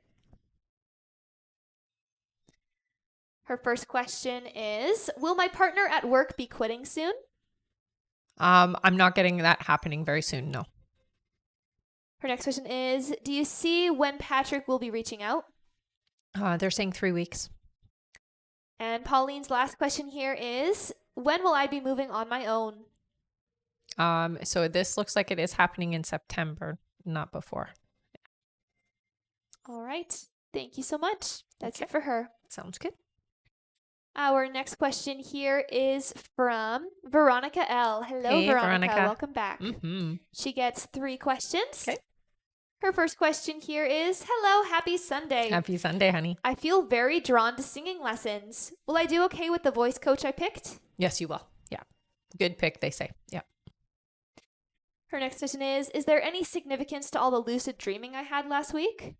S1: Her first question is, will my partner at work be quitting soon?
S2: I'm not getting that happening very soon, no.
S1: Her next question is, do you see when Patrick will be reaching out?
S2: They're saying 3 weeks.
S1: And Pauline's last question here is, when will I be moving on my own?
S2: So this looks like it is happening in September, not before.
S1: All right. Thank you so much. That's
S2: Okay.
S1: it for her.
S2: Sounds good.
S1: Our next question here is from Veronica L. Hello,
S2: Hey,
S1: Veronica.
S2: Veronica.
S1: Welcome back.
S2: Mm-hmm.
S1: She gets 3 questions.
S2: Okay.
S1: Her first question here is, hello, happy Sunday.
S2: Happy Sunday, honey.
S1: I feel very drawn to singing lessons. Will I do okay with the voice coach I picked?
S2: Yes, you will. Yeah. Good pick, they say. Yeah.
S1: Her next question is there any significance to all the lucid dreaming I had last week?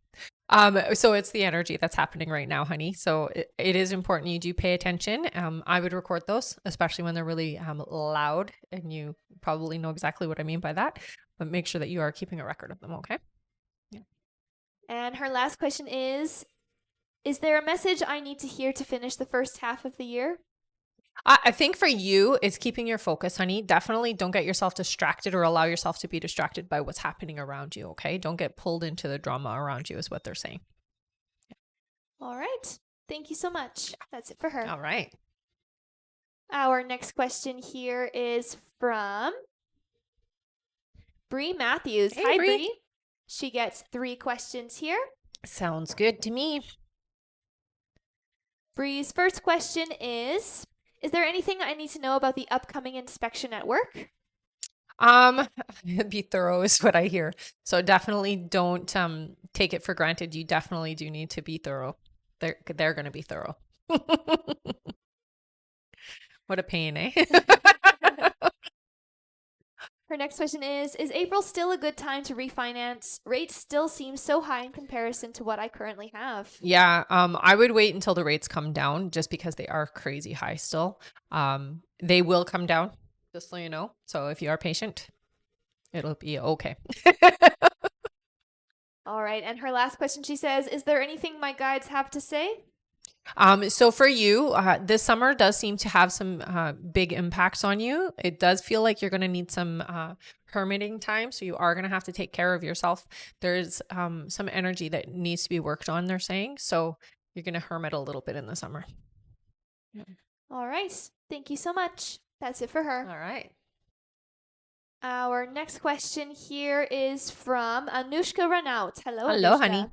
S2: So it's the energy that's happening right now, honey. So it is important you do pay attention. I would record those, especially when they're really loud, and you probably know exactly what I mean by that. But make sure that you are keeping a record of them, okay?
S1: And her last question is there a message I need to hear to finish the first half of the year?
S2: I think for you, it's keeping your focus, honey. Definitely don't get yourself distracted or allow yourself to be distracted by what's happening around you, okay? Don't get pulled into the drama around you is what they're saying.
S1: All right. Thank you so much. That's it for her.
S2: All right.
S1: Our next question here is from Bree Matthews.
S2: Hey,
S1: Hi,
S2: Bree.
S1: Bree. She gets 3 questions here.
S2: Sounds good to me.
S1: Bree's first question is there anything I need to know about the upcoming inspection at work?
S2: Be thorough is what I hear. So definitely don't take it for granted. You definitely do need to be thorough. They're going to be thorough. What a pain, eh?
S1: Her next question is April still a good time to refinance? Rates still seem so high in comparison to what I currently have.
S2: Yeah, I would wait until the rates come down just because they are crazy high still. They will come down, just so you know. So if you are patient, it'll be okay.
S1: All right. And her last question, she says, is there anything my guides have to say?
S2: So for you, this summer does seem to have some big impacts on you. It does feel like you're going to need some hermiting time. So you are going to have to take care of yourself. There's some energy that needs to be worked on, they're saying. So you're going to hermit a little bit in the summer.
S1: All right. Thank you so much. That's it for her.
S2: All right.
S1: Our next question here is from Anushka Renaut. Hello,
S2: Hello,
S1: Anushka.
S2: honey.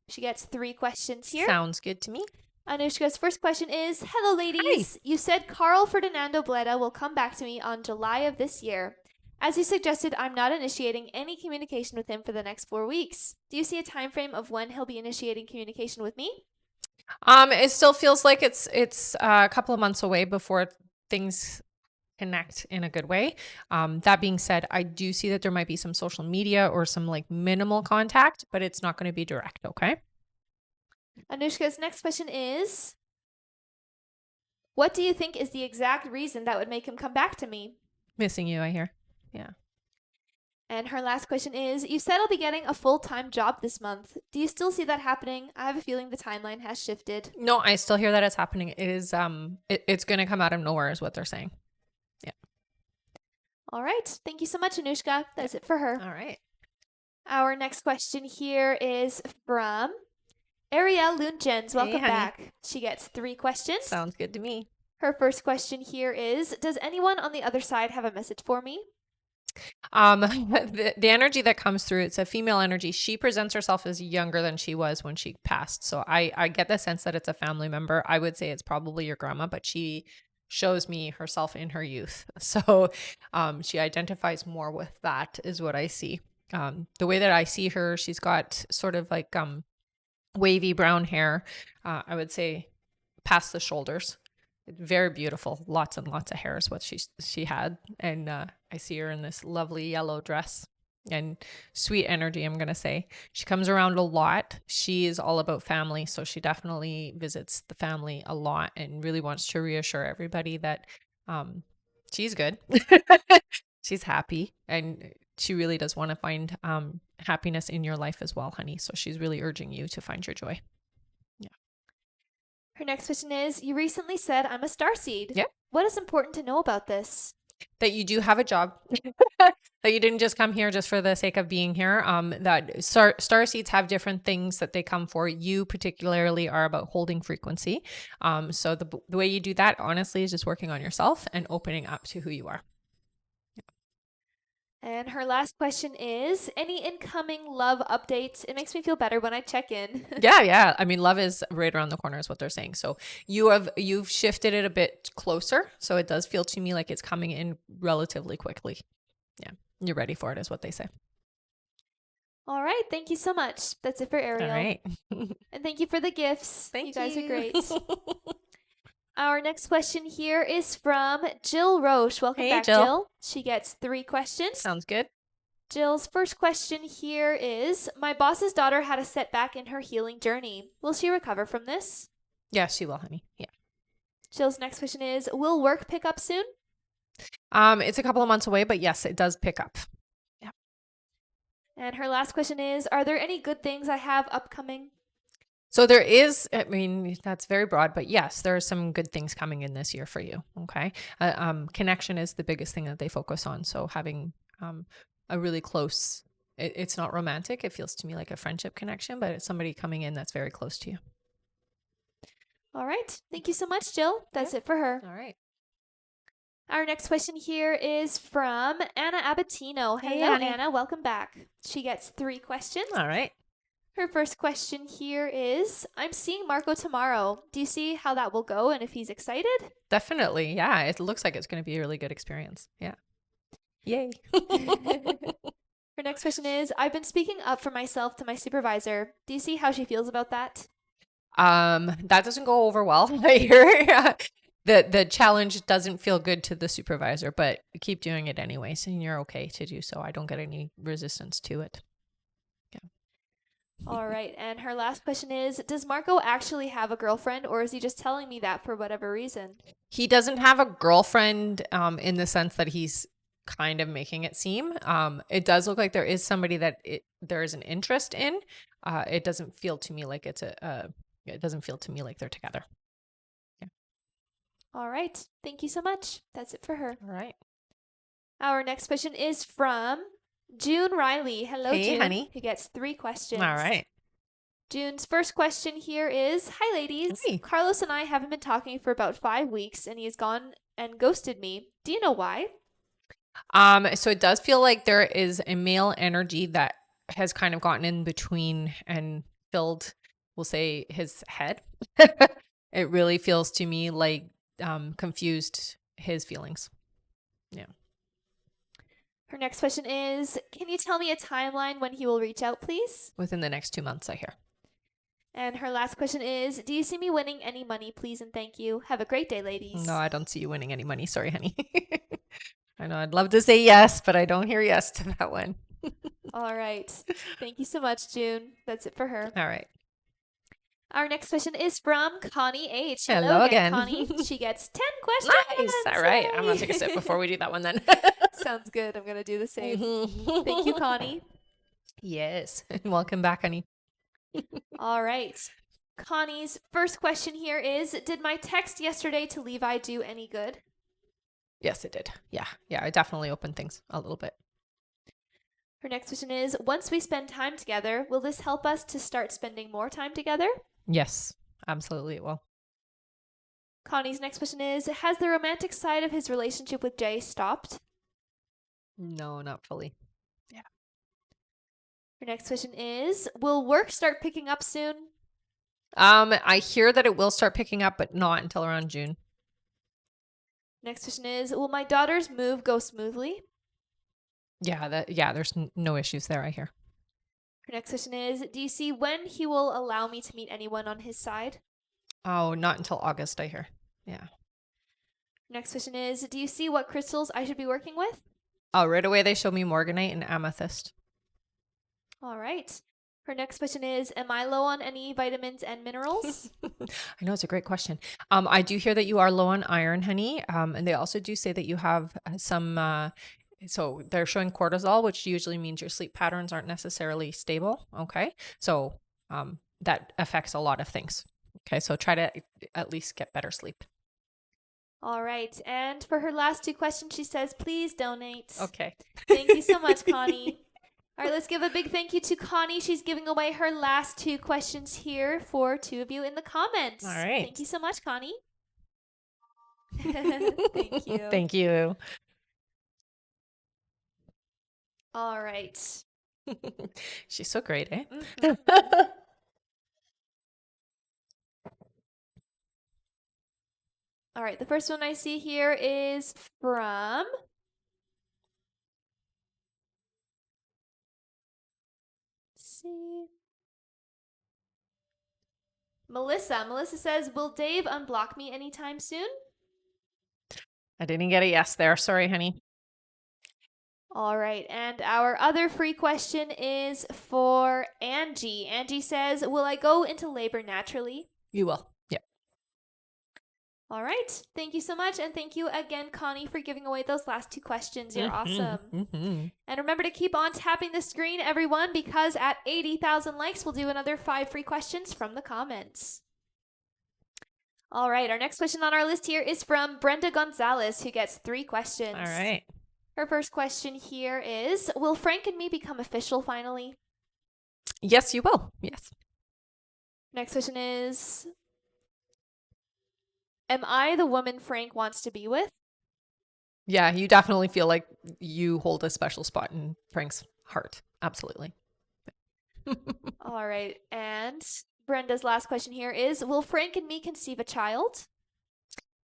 S1: She gets 3 questions here.
S2: Sounds good to me.
S1: Anushka's first question is, hello, ladies. Hi. You said Carl Ferdinando Bleda will come back to me on July of this year. As you suggested, I'm not initiating any communication with him for the next 4 weeks. Do you see a time frame of when he'll be initiating communication with me?
S2: It still feels like it's a couple of months away before things connect in a good way. That being said, I do see that there might be some social media or some like minimal contact, but it's not going to be direct. Okay.
S1: Anushka's next question is, what do you think is the exact reason that would make him come back to me?
S2: Missing you, I hear. Yeah.
S1: And her last question is, you said I'll be getting a full-time job this month. Do you still see that happening? I have a feeling the timeline has shifted.
S2: No, I still hear that it's happening. It is it's going to come out of nowhere is what they're saying. Yeah.
S1: All right. Thank you so much, Anushka. That's it for her.
S2: All right.
S1: Our next question here is from Ariel Lundjens. Welcome back. She gets 3 questions.
S2: Sounds good to me.
S1: Her first question here is, does anyone on the other side have a message for me?
S2: The energy that comes through, it's a female energy. She presents herself as younger than she was when she passed. So I get the sense that it's a family member. I would say it's probably your grandma, but she shows me herself in her youth. So she identifies more with that is what I see. The way that I see her, she's got sort of like wavy brown hair. I would say past the shoulders. Very beautiful. Lots and lots of hair is what she had. And I see her in this lovely yellow dress and sweet energy, I'm going to say. She comes around a lot. She is all about family. So she definitely visits the family a lot and really wants to reassure everybody that she's good. She's happy. And she really does want to find happiness in your life as well, honey. So she's really urging you to find your joy.
S1: Her next question is, you recently said I'm a starseed.
S2: Yeah.
S1: What is important to know about this?
S2: That you do have a job, that you didn't just come here just for the sake of being here. That starseeds have different things that they come for. You particularly are about holding frequency. So the way you do that, honestly, is just working on yourself and opening up to who you are.
S1: And her last question is, any incoming love updates? It makes me feel better when I check in.
S2: Yeah. I mean, love is right around the corner is what they're saying. So you've shifted it a bit closer. So it does feel to me like it's coming in relatively quickly. Yeah. You're ready for it is what they say.
S1: All right. Thank you so much. That's it for Ariel.
S2: All right.
S1: And thank you for the gifts.
S2: Thank you.
S1: You guys are great. Our next question here is from Jill Roche. Welcome back, Jill. She gets 3 questions.
S2: Sounds good.
S1: Jill's first question here is, my boss's daughter had a setback in her healing journey. Will she recover from this?
S2: Yeah, she will, honey. Yeah.
S1: Jill's next question is, will work pick up soon?
S2: It's a couple of months away, but yes, it does pick up. Yeah.
S1: And her last question is, are there any good things I have upcoming?
S2: So there is, I mean, that's very broad, but yes, there are some good things coming in this year for you. Okay. Connection is the biggest thing that they focus on. So having a really close, it's not romantic. It feels to me like a friendship connection, but it's somebody coming in that's very close to you.
S1: All right. Thank you so much, Jill. That's it for her.
S2: All right.
S1: Our next question here is from Anna Abatino.
S2: Hey,
S1: hello,
S2: Annie.
S1: Anna. Welcome back. She gets 3 questions.
S2: All right.
S1: Her first question here is, I'm seeing Marco tomorrow. Do you see how that will go and if he's excited?
S2: Definitely. Yeah. It looks like it's going to be a really good experience. Yeah. Yay.
S1: Her next question is, I've been speaking up for myself to my supervisor. Do you see how she feels about that?
S2: That doesn't go over well. I hear the challenge doesn't feel good to the supervisor, but keep doing it anyways, and you're okay to do so. I don't get any resistance to it.
S1: All right. And her last question is, does Marco actually have a girlfriend, or is he just telling me that for whatever reason?
S2: He doesn't have a girlfriend in the sense that he's kind of making it seem. It does look like there is somebody that there is an interest in. It doesn't feel to me like it doesn't feel to me like they're together.
S1: All right. Thank you so much. That's it for her.
S2: All right.
S1: Our next question is from June Riley. Hello,
S2: Hey,
S1: June.
S2: honey.
S1: Who gets 3 questions.
S2: All right.
S1: June's first question here is, hi, ladies.
S2: Hey.
S1: Carlos and I haven't been talking for about 5 weeks, and he has gone and ghosted me. Do you know why?
S2: So it does feel like there is a male energy that has kind of gotten in between and filled, we'll say, his head. It really feels to me like confused his feelings. Yeah.
S1: Her next question is, can you tell me a timeline when he will reach out, please?
S2: Within the next 2 months, I hear.
S1: And her last question is, do you see me winning any money, please and thank you? Have a great day, ladies.
S2: No, I don't see you winning any money. Sorry, honey. I know I'd love to say yes, but I don't hear yes to that one.
S1: All right. Thank you so much, June. That's it for her.
S2: All right.
S1: Our next question is from Connie H.
S2: Hello again.
S1: Connie. She gets 10 questions.
S2: Nice. All right.
S1: Yay.
S2: I'm going to take a sip before we do that one then.
S1: Sounds good. I'm going to do the same.
S2: Mhm.
S1: Thank you, Connie.
S2: Yes. Welcome back, honey.
S1: All right. Connie's first question here is, did my text yesterday to Levi do any good?
S2: Yes, it did. Yeah. Yeah. I definitely opened things a little bit.
S1: Her next question is, once we spend time together, will this help us to start spending more time together?
S2: Yes, absolutely it will.
S1: Connie's next question is, has the romantic side of his relationship with Jay stopped?
S2: No, not fully.
S1: Her next question is, will work start picking up soon?
S2: I hear that it will start picking up, but not until around June.
S1: Next question is, will my daughter's move go smoothly?
S2: Yeah, there's no issues there, I hear.
S1: Her next question is, do you see when he will allow me to meet anyone on his side?
S2: Oh, not until August, I hear. Yeah.
S1: Next question is, do you see what crystals I should be working with?
S2: Oh, right away they showed me Morganite and Amethyst.
S1: All right. Her next question is, am I low on any vitamins and minerals?
S2: I know, it's a great question. I do hear that you are low on iron, honey. And they also do say that you have some, so they're showing cortisol, which usually means your sleep patterns aren't necessarily stable. Okay. So that affects a lot of things. Okay. So try to at least get better sleep.
S1: All right. And for her last 2 questions, she says, please donate.
S2: Okay.
S1: Thank you so much, Connie. All right, let's give a big thank you to Connie. She's giving away her last 2 questions here for 2 of you in the comments.
S2: All right.
S1: Thank you so much, Connie. Thank you.
S2: Thank you.
S1: All right.
S2: She's so great, eh?
S1: Mhm. All right, the first one I see here is from Melissa. Melissa says, will Dave unblock me anytime soon?
S2: I didn't get a yes there. Sorry, honey.
S1: All right, and our other free question is for Angie. Angie says, will I go into labor naturally?
S2: You will. Yeah.
S1: All right, thank you so much, and thank you again, Connie, for giving away those last 2 questions. You're awesome.
S2: Mm-hmm.
S1: And remember to keep on tapping the screen, everyone, because at 80,000 likes, we'll do another 5 free questions from the comments. All right, our next question on our list here is from Brenda Gonzalez, who gets 3 questions.
S2: All right.
S1: Her first question here is, will Frank and me become official finally?
S2: Yes, you will. Yes.
S1: Next question is, am I the woman Frank wants to be with?
S2: Yeah, you definitely feel like you hold a special spot in Frank's heart. Absolutely.
S1: All right, and Brenda's last question here is, will Frank and me conceive a child?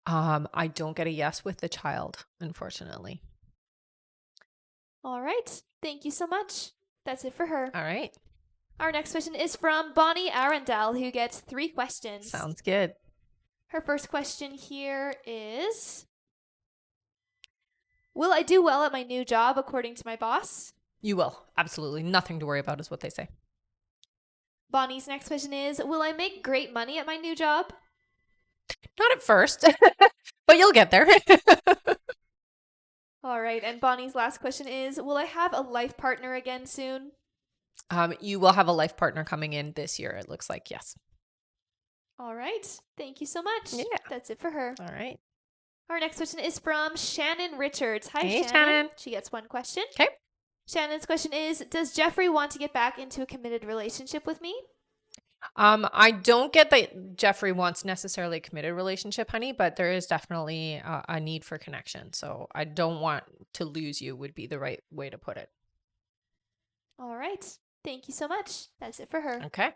S2: I don't get a yes with the child, unfortunately.
S1: All right. Thank you so much. That's it for her.
S2: All right.
S1: Our next question is from Bonnie Arundel, who gets 3 questions.
S2: Sounds good.
S1: Her first question here is, will I do well at my new job according to my boss?
S2: You will. Absolutely. Nothing to worry about is what they say.
S1: Bonnie's next question is, will I make great money at my new job?
S2: Not at first, but you'll get there.
S1: All right, and Bonnie's last question is, will I have a life partner again soon?
S2: You will have a life partner coming in this year, it looks like. Yes.
S1: All right, thank you so much.
S2: Yeah.
S1: That's it for her.
S2: All right.
S1: Our next question is from Shannon Richards. Hi,
S2: Hey,
S1: Shannon.
S2: Shannon.
S1: She gets one question.
S2: Okay.
S1: Shannon's question is, does Jeffrey want to get back into a committed relationship with me?
S2: I don't get that Jeffrey wants necessarily a committed relationship, honey, but there is definitely a need for connection. So I don't want to lose you would be the right way to put it.
S1: All right, thank you so much. That's it for her.
S2: Okay.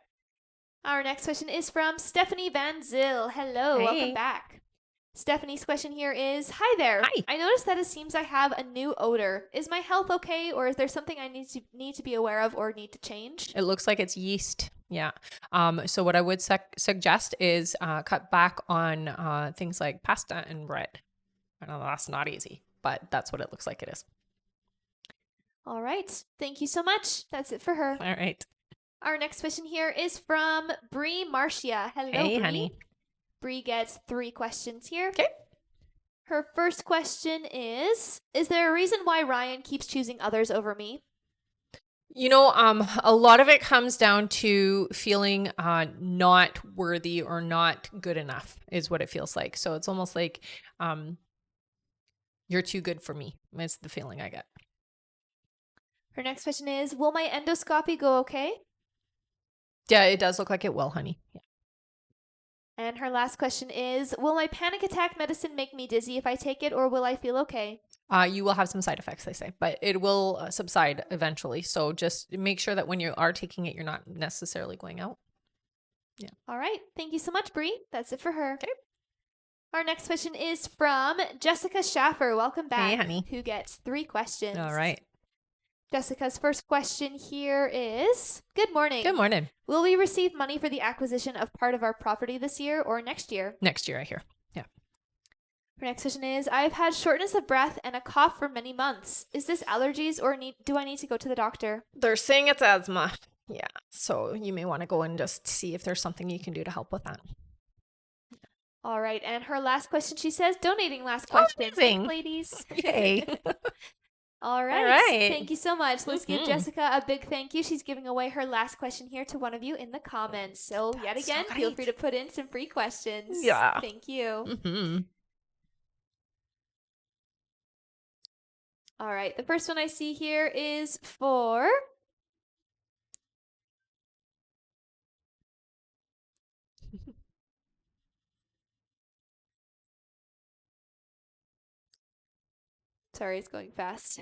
S1: Our next question is from Stephanie Van Zyl. Hello,
S2: Hey.
S1: welcome back. Stephanie's question here is, hi there.
S2: Hi.
S1: I noticed that it seems I have a new odor. Is my health okay, or is there something I need to be aware of or need to change?
S2: It looks like it's yeast. Yeah. So what I would suggest is cut back on things like pasta and bread. I know that's not easy, but that's what it looks like it is.
S1: All right, thank you so much. That's it for her.
S2: All right.
S1: Our next question here is from Bree Marcia. Hello,
S2: Hey,
S1: Bree.
S2: honey.
S1: Bree gets 3 questions here.
S2: Okay.
S1: Her first question is there a reason why Ryan keeps choosing others over me?
S2: You know, a lot of it comes down to feeling not worthy or not good enough is what it feels like. So it's almost like you're too good for me. It's the feeling I get.
S1: Her next question is, will my endoscopy go okay?
S2: Yeah, it does look like it will, honey. Yeah.
S1: And her last question is, will my panic attack medicine make me dizzy if I take it, or will I feel okay?
S2: You will have some side effects, they say, but it will subside eventually. So just make sure that when you are taking it, you're not necessarily going out. Yeah.
S1: All right. Thank you so much, Bree. That's it for her.
S2: Okay.
S1: Our next question is from Jessica Schaffer. Welcome back.
S2: Hey, honey.
S1: Who gets 3 questions.
S2: All right.
S1: Jessica's first question here is, good morning.
S2: Good morning.
S1: Will we receive money for the acquisition of part of our property this year or next year?
S2: Next year, I hear. Yeah.
S1: Her next question is, I've had shortness of breath and a cough for many months. Is this allergies or do I need to go to the doctor?
S2: They're saying it's asthma. Yeah. So you may want to go and just see if there's something you can do to help with that.
S1: All right. And her last question, she says, donating last question.
S2: Amazing.
S1: Thanks, ladies.
S2: Yay.
S1: All right.
S2: All right.
S1: Thank you so much. Let's give Jessica a big thank you. She's giving away her last question here to one of you in the comments. So yet
S2: That's so
S1: again, feel
S2: great.
S1: free to put in some free questions.
S2: Yeah.
S1: Thank you.
S2: Mm-hmm.
S1: All right. The first one I see here is for sorry, it's going fast.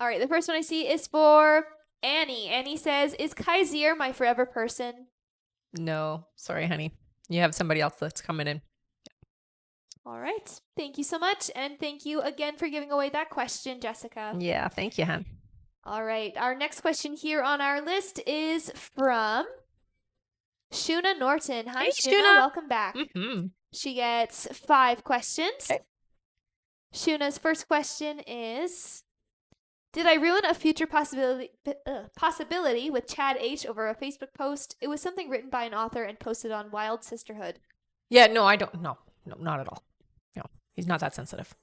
S1: All right. The first one I see is for Annie. Annie says, is Kaiser my forever person?
S2: No, sorry, honey. You have somebody else that's coming in.
S1: All right. Thank you so much. And thank you again for giving away that question, Jessica.
S2: Yeah, thank you, hon.
S1: All right. Our next question here on our list is from Shuna Norton. Hi,
S2: Hey,
S1: Shuna.
S2: Shuna.
S1: Welcome back.
S2: Mm-hmm.
S1: She gets 5 questions.
S2: Okay.
S1: Shuna's first question is, did I ruin a future possibility with Chad H over a Facebook post? It was something written by an author and posted on Wild Sisterhood.
S2: Yeah, no, I don't. No, not at all. No, he's not that sensitive.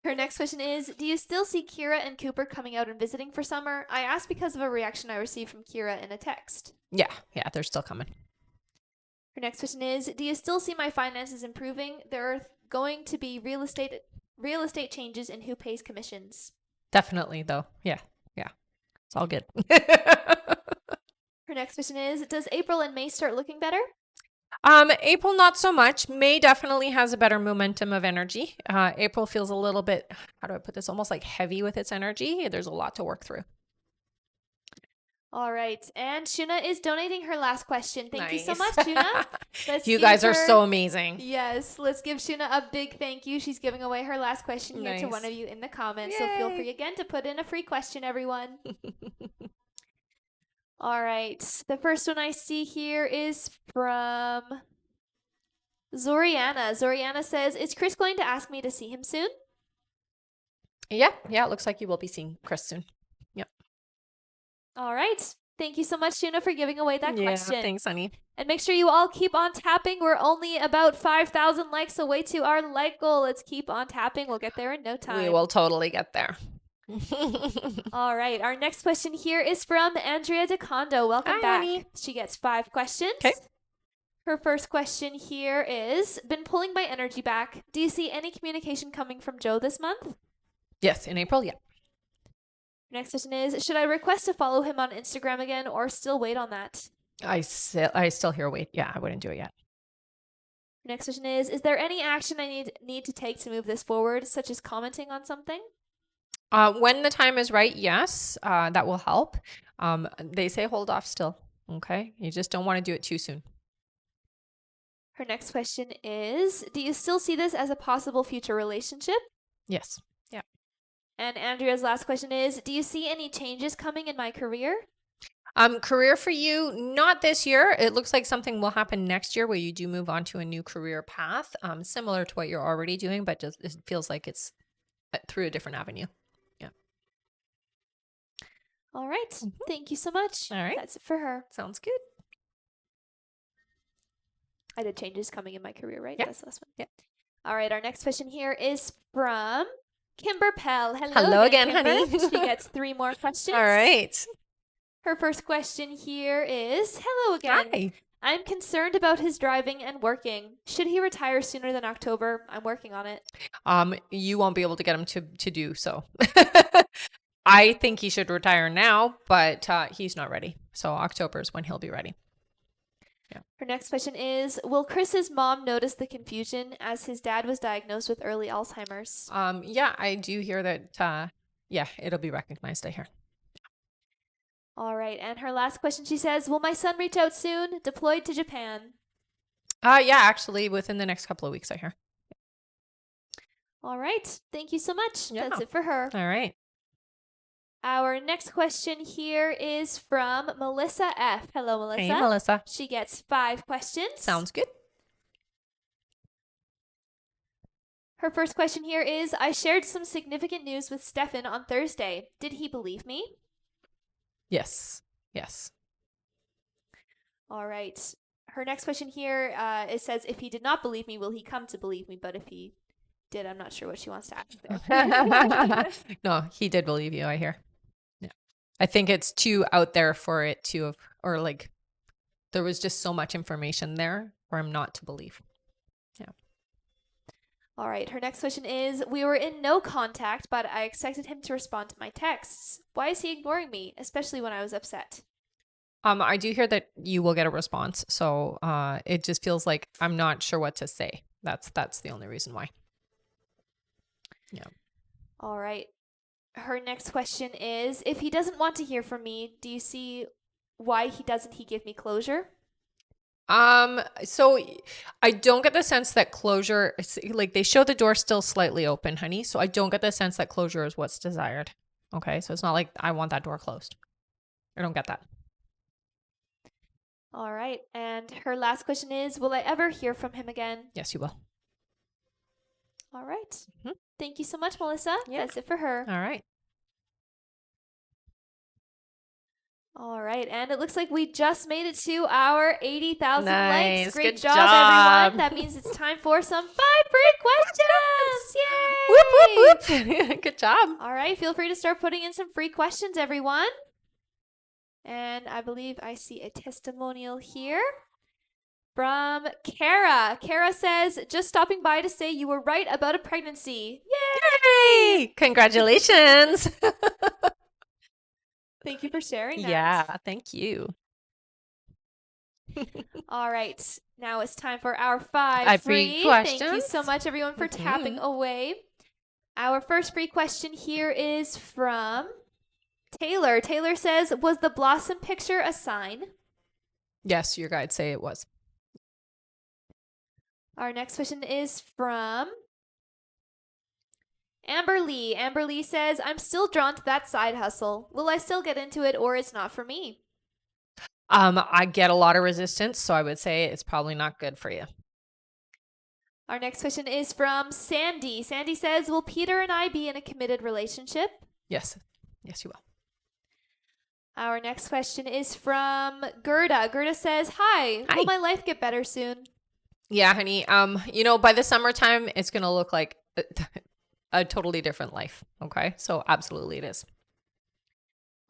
S1: Her next question is, do you still see Kira and Cooper coming out and visiting for summer? I asked because of a reaction I received from Kira in a text.
S2: Yeah, they're still coming.
S1: Her next question is, do you still see my finances improving? There are going to be real estate changes in who pays commissions.
S2: Definitely, though. Yeah. It's all good.
S1: Her next question is, does April and May start looking better?
S2: April, not so much. May definitely has a better momentum of energy. April feels a little bit, how do I put this, almost like heavy with its energy. There's a lot to work through.
S1: All right. And Shuna is donating her last question. Thank you so
S2: Nice.
S1: much, Shuna.
S2: You guys are so amazing.
S1: Yes. Let's give Shuna a big thank you. She's giving away her last question here to
S2: Nice.
S1: one of you in the comments. So feel free again to put in a free question, everyone. All right. The first one I see here is from Zoriana says, is Chris going to ask me to see him soon?
S2: Yeah, it looks like you will be seeing Chris soon. Yep.
S1: All right. Thank you so much, Tuna, for giving away that question.
S2: Thanks, honey.
S1: And make sure you all keep on tapping. We're only about 5,000 likes away to our like goal. Let's keep on tapping. We'll get there in no time.
S2: We will totally get there.
S1: All right. Our next question here is from Andrea DeCondo. Welcome
S2: Hi,
S1: back.
S2: honey.
S1: She gets 5 questions.
S2: Okay.
S1: Her first question here is, been pulling my energy back. Do you see any communication coming from Joe this month?
S2: Yes, in April, yeah.
S1: Next question is, should I request to follow him on Instagram again or still wait on that?
S2: I still hear wait. Yeah, I wouldn't do it yet.
S1: Next question is there any action I need to take to move this forward, such as commenting on something?
S2: When the time is right, yes, that will help. They say hold off still, okay? You just don't want to do it too soon.
S1: Her next question is, do you still see this as a possible future relationship?
S2: Yes. Yeah.
S1: And Andrea's last question is, do you see any changes coming in my career?
S2: Career for you, not this year. It looks like something will happen next year where you do move on to a new career path, similar to what you're already doing, but just it feels like it's through a different avenue. Yeah.
S1: All right. Thank you so much.
S2: All right.
S1: That's it for her.
S2: Sounds good.
S1: I did changes coming in my career, right?
S2: Yeah.
S1: That's the last one.
S2: Yeah.
S1: All right. Our next question here is from Kimber Pell.
S2: Hello again,
S1: Kimber.
S2: honey.
S1: She gets 3 more questions.
S2: All right.
S1: Her first question here is, hello again.
S2: Hi.
S1: I'm concerned about his driving and working. Should he retire sooner than October? I'm working on it.
S2: You won't be able to get him to do so. I think he should retire now, but he's not ready. So October is when he'll be ready. Yeah.
S1: Her next question is, will Chris's mom notice the confusion as his dad was diagnosed with early Alzheimer's?
S2: Yeah, I do hear that. Yeah, it'll be recognized, I hear.
S1: All right. And her last question, she says, will my son reach out soon? Deployed to Japan.
S2: Yeah, actually, within the next couple of weeks, I hear.
S1: All right. Thank you so much.
S2: Yeah.
S1: That's it for her.
S2: All right.
S1: Our next question here is from Melissa F. Hello, Melissa.
S2: Hey, Melissa.
S1: She gets 5 questions.
S2: Sounds good.
S1: Her first question here is, I shared some significant news with Stefan on Thursday. Did he believe me?
S2: Yes. Yes.
S1: All right. Her next question here, it says, if he did not believe me, will he come to believe me? But if he did, I'm not sure what she wants to ask there.
S2: No, he did believe you, I hear. Yeah. I think it's too out there for it to have, or like, there was just so much information there for him not to believe. Yeah.
S1: All right. Her next question is, we were in no contact, but I expected him to respond to my texts. Why is he ignoring me, especially when I was upset?
S2: I do hear that you will get a response. So it just feels like I'm not sure what to say. That's the only reason why. Yeah.
S1: All right. Her next question is, if he doesn't want to hear from me, do you see why doesn't he give me closure?
S2: So I don't get the sense that closure, like they show the door still slightly open, honey. So I don't get the sense that closure is what's desired. Okay. So it's not like I want that door closed. I don't get that.
S1: All right. And her last question is, will I ever hear from him again?
S2: Yes, you will.
S1: All right.
S2: Mm-hmm.
S1: Thank you so much, Melissa.
S2: Yeah.
S1: That's it for her.
S2: All right.
S1: All right. And it looks like we just made it to our 80,000
S2: Nice.
S1: likes. Great
S2: Good
S1: job,
S2: job.
S1: everyone. That means it's time for some 5 free questions. Yay!
S2: Whoop, whoop, whoop. Good job.
S1: All right. Feel free to start putting in some free questions, everyone. And I believe I see a testimonial here from Kara. Kara says, just stopping by to say you were right about a pregnancy. Yay!
S2: Yay! Congratulations.
S1: Thank you for sharing that.
S2: Yeah, thank you.
S1: All right. Now it's time for our 5 free
S2: questions.
S1: Thank you so much, everyone, for tapping away. Our first free question here is from Taylor. Taylor says, was the blossom picture a sign?
S2: Yes, your guides say it was.
S1: Our next question is from Amber Lee. Amber Lee says, I'm still drawn to that side hustle. Will I still get into it or it's not for me?
S2: I get a lot of resistance, so I would say it's probably not good for you.
S1: Our next question is from Sandy. Sandy says, will Peter and I be in a committed relationship?
S2: Yes. Yes, you will.
S1: Our next question is from Gerda. Gerda says, hi.
S2: Hi.
S1: Will my life get better soon?
S2: Yeah, honey. By the summertime, it's going to look like a totally different life. Okay. So absolutely it is.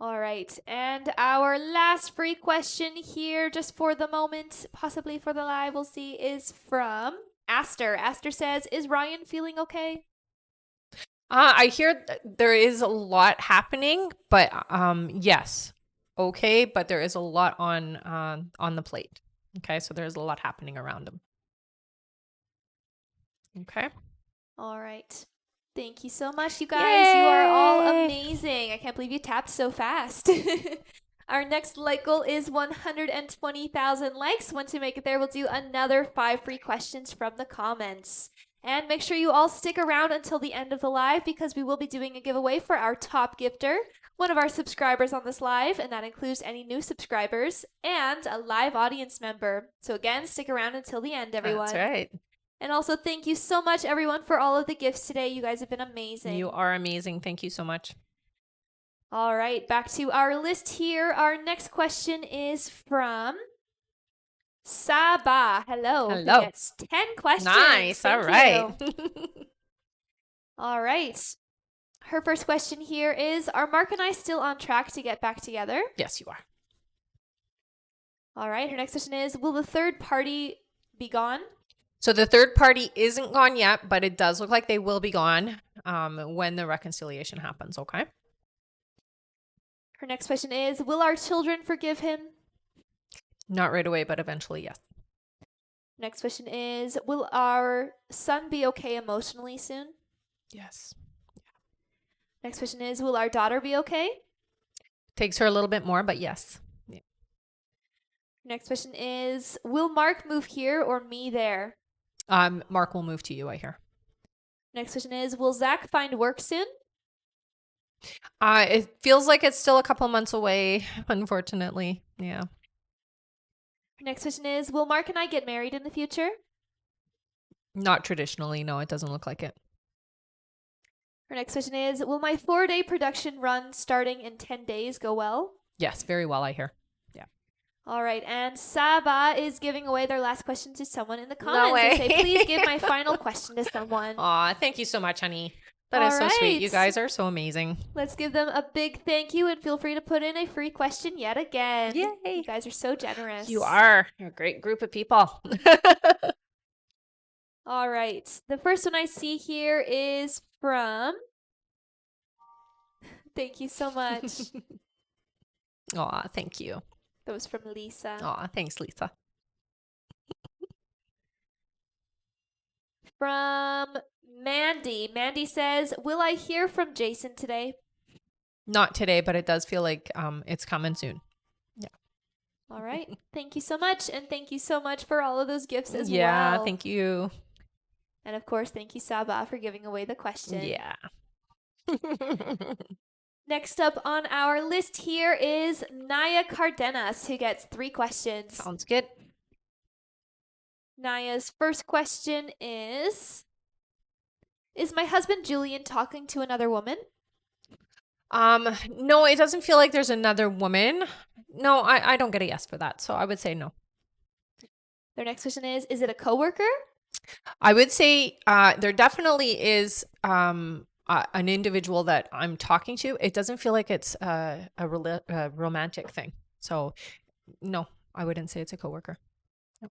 S1: All right. And our last free question here, just for the moment, possibly for the live, we'll see, is from Aster. Aster says, is Ryan feeling okay?
S2: I hear there is a lot happening, but yes. Okay, but there is a lot on the plate. Okay, so there's a lot happening around him. Okay.
S1: All right. Thank you so much, you guys. You are all
S2: Yay!
S1: amazing. I can't believe you tapped so fast. Our next like goal is 120,000 likes. Once we make it there, we'll do another 5 free questions from the comments. And make sure you all stick around until the end of the live because we will be doing a giveaway for our top gifter, one of our subscribers on this live, and that includes any new subscribers, and a live audience member. So again, stick around until the end, everyone.
S2: That's right.
S1: And also, thank you so much, everyone, for all of the gifts today. You guys have been amazing.
S2: You are amazing. Thank you so much.
S1: All right, back to our list here. Our next question is from Saba. Hello. Who
S2: Hello.
S1: gets 10 questions.
S2: Nice.
S1: Thank
S2: All right.
S1: you. All right. Her first question here is, are Mark and I still on track to get back together?
S2: Yes, you are.
S1: All right. Her next question is, will the third party be gone?
S2: So the third party isn't gone yet, but it does look like they will be gone when the reconciliation happens, okay?
S1: Her next question is, will our children forgive him?
S2: Not right away, but eventually, yes.
S1: Next question is, will our son be okay emotionally soon?
S2: Yes.
S1: Next question is, will our daughter be okay?
S2: Takes her a little bit more, but yes. Yeah.
S1: Next question is, will Mark move here or me there?
S2: Mark will move to you, I hear.
S1: Next question is, will Zach find work soon?
S2: It feels like it's still a couple months away, unfortunately. Yeah.
S1: Next question is, will Mark and I get married in the future?
S2: Not traditionally. No, it doesn't look like it.
S1: Her next question is, will my 4-day production run starting in 10 days go well?
S2: Yes, very well, I hear. Yeah.
S1: All right, and Saba is giving away their last question to someone in the comments.
S2: No way.
S1: They say, please give my final question to someone.
S2: Aw, thank you so much, honey. That
S1: All
S2: is so sweet. You
S1: right.
S2: guys are so amazing.
S1: Let's give them a big thank you and feel free to put in a free question yet again.
S2: Yay.
S1: You guys are so generous.
S2: You are. You're a great group of people.
S1: All right. The first one I see here is from... Thank you so much.
S2: Aw, thank you.
S1: That was from Lisa.
S2: Aw, thanks, Lisa.
S1: From Mandy. Mandy says, will I hear from Jason today?
S2: Not today, but it does feel like it's coming soon. Yeah.
S1: All right. Thank you so much. And thank you so much for all of those gifts as well.
S2: Yeah, thank you.
S1: And of course, thank you, Saba, for giving away the question.
S2: Yeah.
S1: Next up on our list here is Naya Cardenas, who gets 3 questions.
S2: Sounds good.
S1: Naya's first question is my husband Julian talking to another woman?
S2: No, it doesn't feel like there's another woman. No, I don't get a yes for that. So I would say no.
S1: Their next question is it a coworker?
S2: I would say there definitely is an individual that I'm talking to. It doesn't feel like it's a romantic thing. So no, I wouldn't say it's a coworker. No.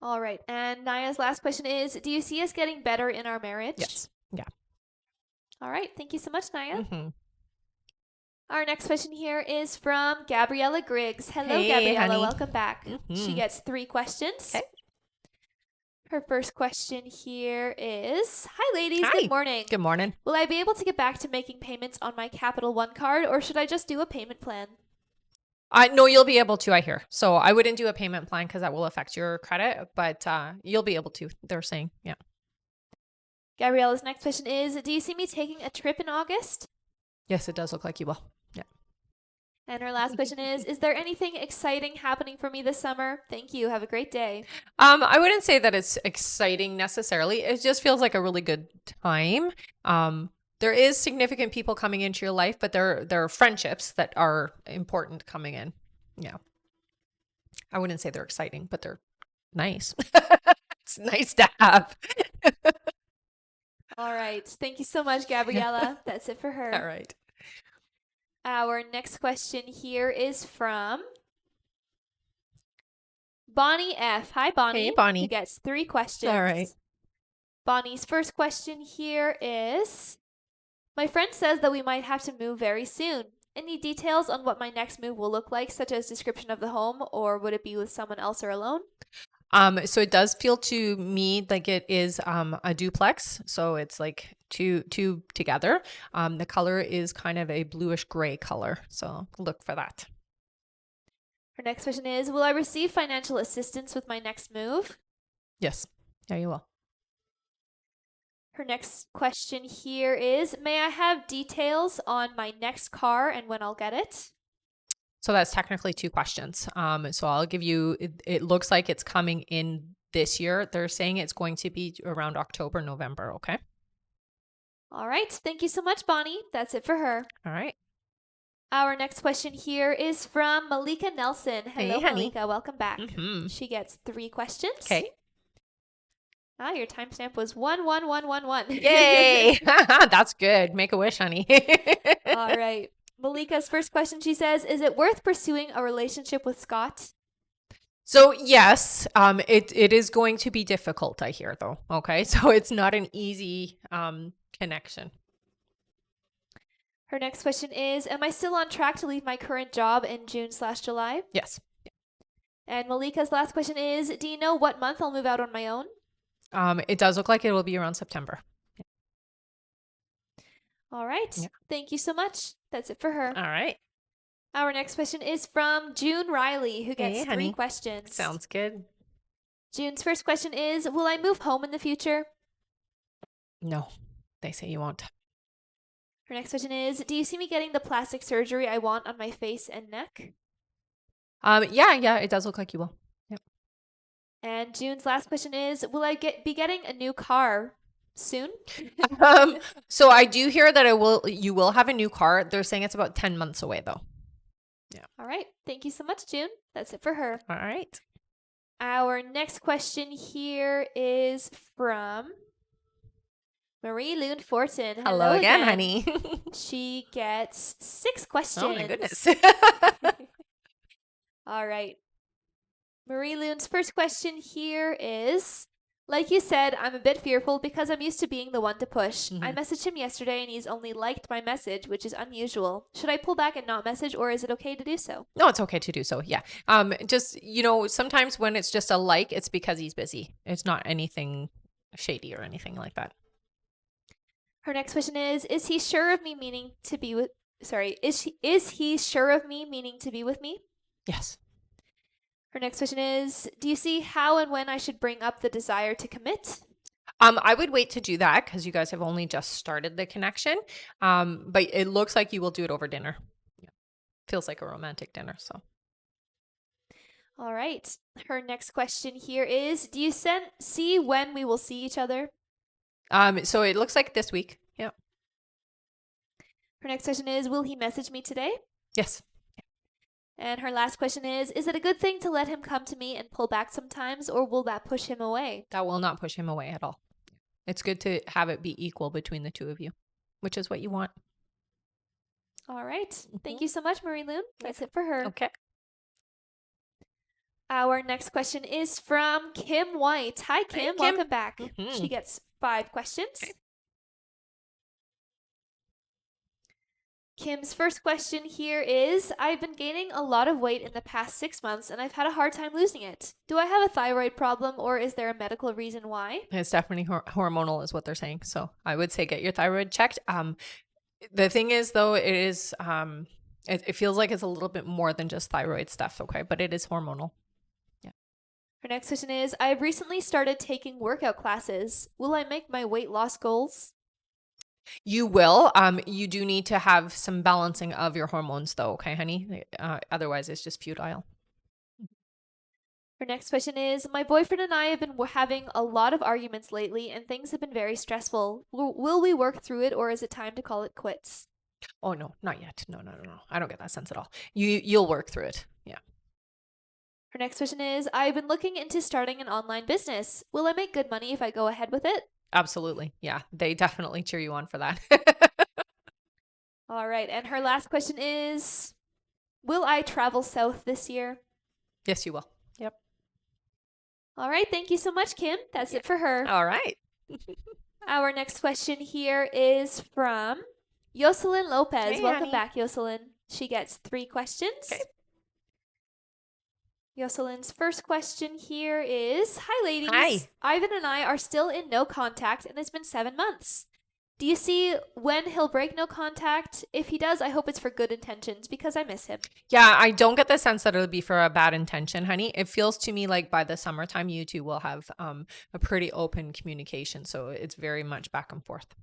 S1: All right. And Naya's last question is, do you see us getting better in our marriage?
S2: Yes. Yeah.
S1: All right. Thank you so much, Naya.
S2: Mm-hmm.
S1: Our next question here is from Gabriella Griggs. Hello,
S2: Hey,
S1: Gabriella.
S2: honey.
S1: Welcome back.
S2: Mm-hmm.
S1: She gets 3 questions.
S2: Okay.
S1: Her first question here is, hi, ladies.
S2: Hi.
S1: Good morning.
S2: Good morning.
S1: Will I be able to get back to making payments on my Capital One card, or should I just do a payment plan?
S2: No, you'll be able to, I hear. So I wouldn't do a payment plan because that will affect your credit, but you'll be able to, they're saying. Yeah.
S1: Gabriella's next question is, do you see me taking a trip in August?
S2: Yes, it does look like you will. Yeah.
S1: And her last question is there anything exciting happening for me this summer? Thank you. Have a great day.
S2: I wouldn't say that it's exciting necessarily. It just feels like a really good time. There is significant people coming into your life, but there are friendships that are important coming in. Yeah. I wouldn't say they're exciting, but they're nice. It's nice to have.
S1: All right. Thank you so much, Gabriella. That's it for her.
S2: All right.
S1: Our next question here is from Bonnie F. Hi, Bonnie.
S2: Hey, Bonnie.
S1: Who gets 3 questions.
S2: All right.
S1: Bonnie's first question here is, my friend says that we might have to move very soon. Any details on what my next move will look like, such as description of the home, or would it be with someone else or alone?
S2: So it does feel to me like it is a duplex. So it's like two together. The color is kind of a bluish gray color. So look for that.
S1: Her next question is, will I receive financial assistance with my next move?
S2: Yes. Yeah, you will.
S1: Her next question here is, may I have details on my next car and when I'll get it?
S2: So that's technically 2 questions. So I'll give you, it looks like it's coming in this year. They're saying it's going to be around October, November. Okay.
S1: All right. Thank you so much, Bonnie. That's it for her.
S2: All right.
S1: Our next question here is from Malika Nelson. Hello,
S2: Hey, honey.
S1: Malika. Welcome back.
S2: Mhm.
S1: She gets 3 questions.
S2: Okay.
S1: Your timestamp was 11111.
S2: Yay. That's good. Make a wish, honey.
S1: All right. Malika's first question, she says, is it worth pursuing a relationship with Scott?
S2: So yes, it is going to be difficult, I hear, though. Okay. So it's not an easy connection.
S1: Her next question is, am I still on track to leave my current job in June/July?
S2: Yes.
S1: And Malika's last question is, do you know what month I'll move out on my own?
S2: It does look like it will be around September.
S1: All right.
S2: Yeah.
S1: Thank you so much. That's it for her.
S2: All right.
S1: Our next question is from June Riley, who gets
S2: Hey,
S1: 3
S2: honey.
S1: questions.
S2: Sounds good.
S1: June's first question is, will I move home in the future?
S2: No, they say you won't.
S1: Her next question is, do you see me getting the plastic surgery I want on my face and neck?
S2: Yeah, it does look like you will. Yep.
S1: And June's last question is, will I be getting a new car soon?
S2: So I do hear that you will have a new car. They're saying it's about 10 months away though.
S1: All right. Thank you so much, June. That's it for her.
S2: All right.
S1: Our next question here is from Marie Loon Fortin.
S2: Hello again, honey.
S1: She gets 6 questions.
S2: Oh my goodness.
S1: All right. Marie Loon's first question here is, like you said, I'm a bit fearful because I'm used to being the one to push. I messaged him yesterday and he's only liked my message, which is unusual. Should I pull back and not message, or is it okay to do so?
S2: No, it's okay to do so. Yeah. Just, sometimes when it's just a like, it's because he's busy. It's not anything shady or anything like that.
S1: Her next question is he sure of me meaning to be with, is he sure of me meaning to be with me?
S2: Yes.
S1: Her next question is, do you see how and when I should bring up the desire to commit?
S2: I would wait to do that because you guys have only just started the connection. But it looks like you will do it over dinner. Yeah. Feels like a romantic dinner. So.
S1: All right. Her next question here is, do you see when we will see each other?
S2: So it looks like this week. Yeah.
S1: Her next question is, will he message me today?
S2: Yes.
S1: And her last question is it a good thing to let him come to me and pull back sometimes, or will that push him away?
S2: That will not push him away at all. It's good to have it be equal between the two of you, which is what you want.
S1: All right. Thank you so much, Marie Loon. That's it for her.
S2: Okay.
S1: Our next question is from Kim White. Hi, Kim.
S2: Hey, Kim.
S1: Welcome back.
S2: Mhm.
S1: She gets 5 questions.
S2: Okay.
S1: Kim's first question here is, I've been gaining a lot of weight in the past 6 months and I've had a hard time losing it. Do I have a thyroid problem, or is there a medical reason why?
S2: It's definitely hormonal is what they're saying. So I would say get your thyroid checked. The thing is though, it is, it feels like it's a little bit more than just thyroid stuff. Okay. But it is hormonal. Yeah.
S1: Her next question is, I've recently started taking workout classes. Will I make my weight loss goals?
S2: You will. You do need to have some balancing of your hormones, though. Okay, honey. Otherwise, it's just futile.
S1: Her next question is, my boyfriend and I have been having a lot of arguments lately, and things have been very stressful. Will we work through it, or is it time to call it quits?
S2: Oh no, not yet. No, no, no, no. I don't get that sense at all. You'll work through it. Yeah.
S1: Her next question is, I've been looking into starting an online business. Will I make good money if I go ahead with it?
S2: Absolutely. Yeah. They definitely cheer you on for that.
S1: All right. And her last question is, will I travel south this year?
S2: Yes, you will. Yep.
S1: All right. Thank you so much, Kim. That's it for her.
S2: All right.
S1: Our next question here is from Yoselin Lopez.
S2: Hey,
S1: Welcome
S2: honey.
S1: back, Yoselin. She gets 3 questions.
S2: Okay.
S1: Yoselin's first question here is, hi, ladies.
S2: Hi.
S1: Ivan and I are still in no contact, and it's been 7 months. Do you see when he'll break no contact? If he does, I hope it's for good intentions because I miss him.
S2: Yeah, I don't get the sense that it'll be for a bad intention, honey. It feels to me like by the summertime, you two will have a pretty open communication. So it's very much back and forth.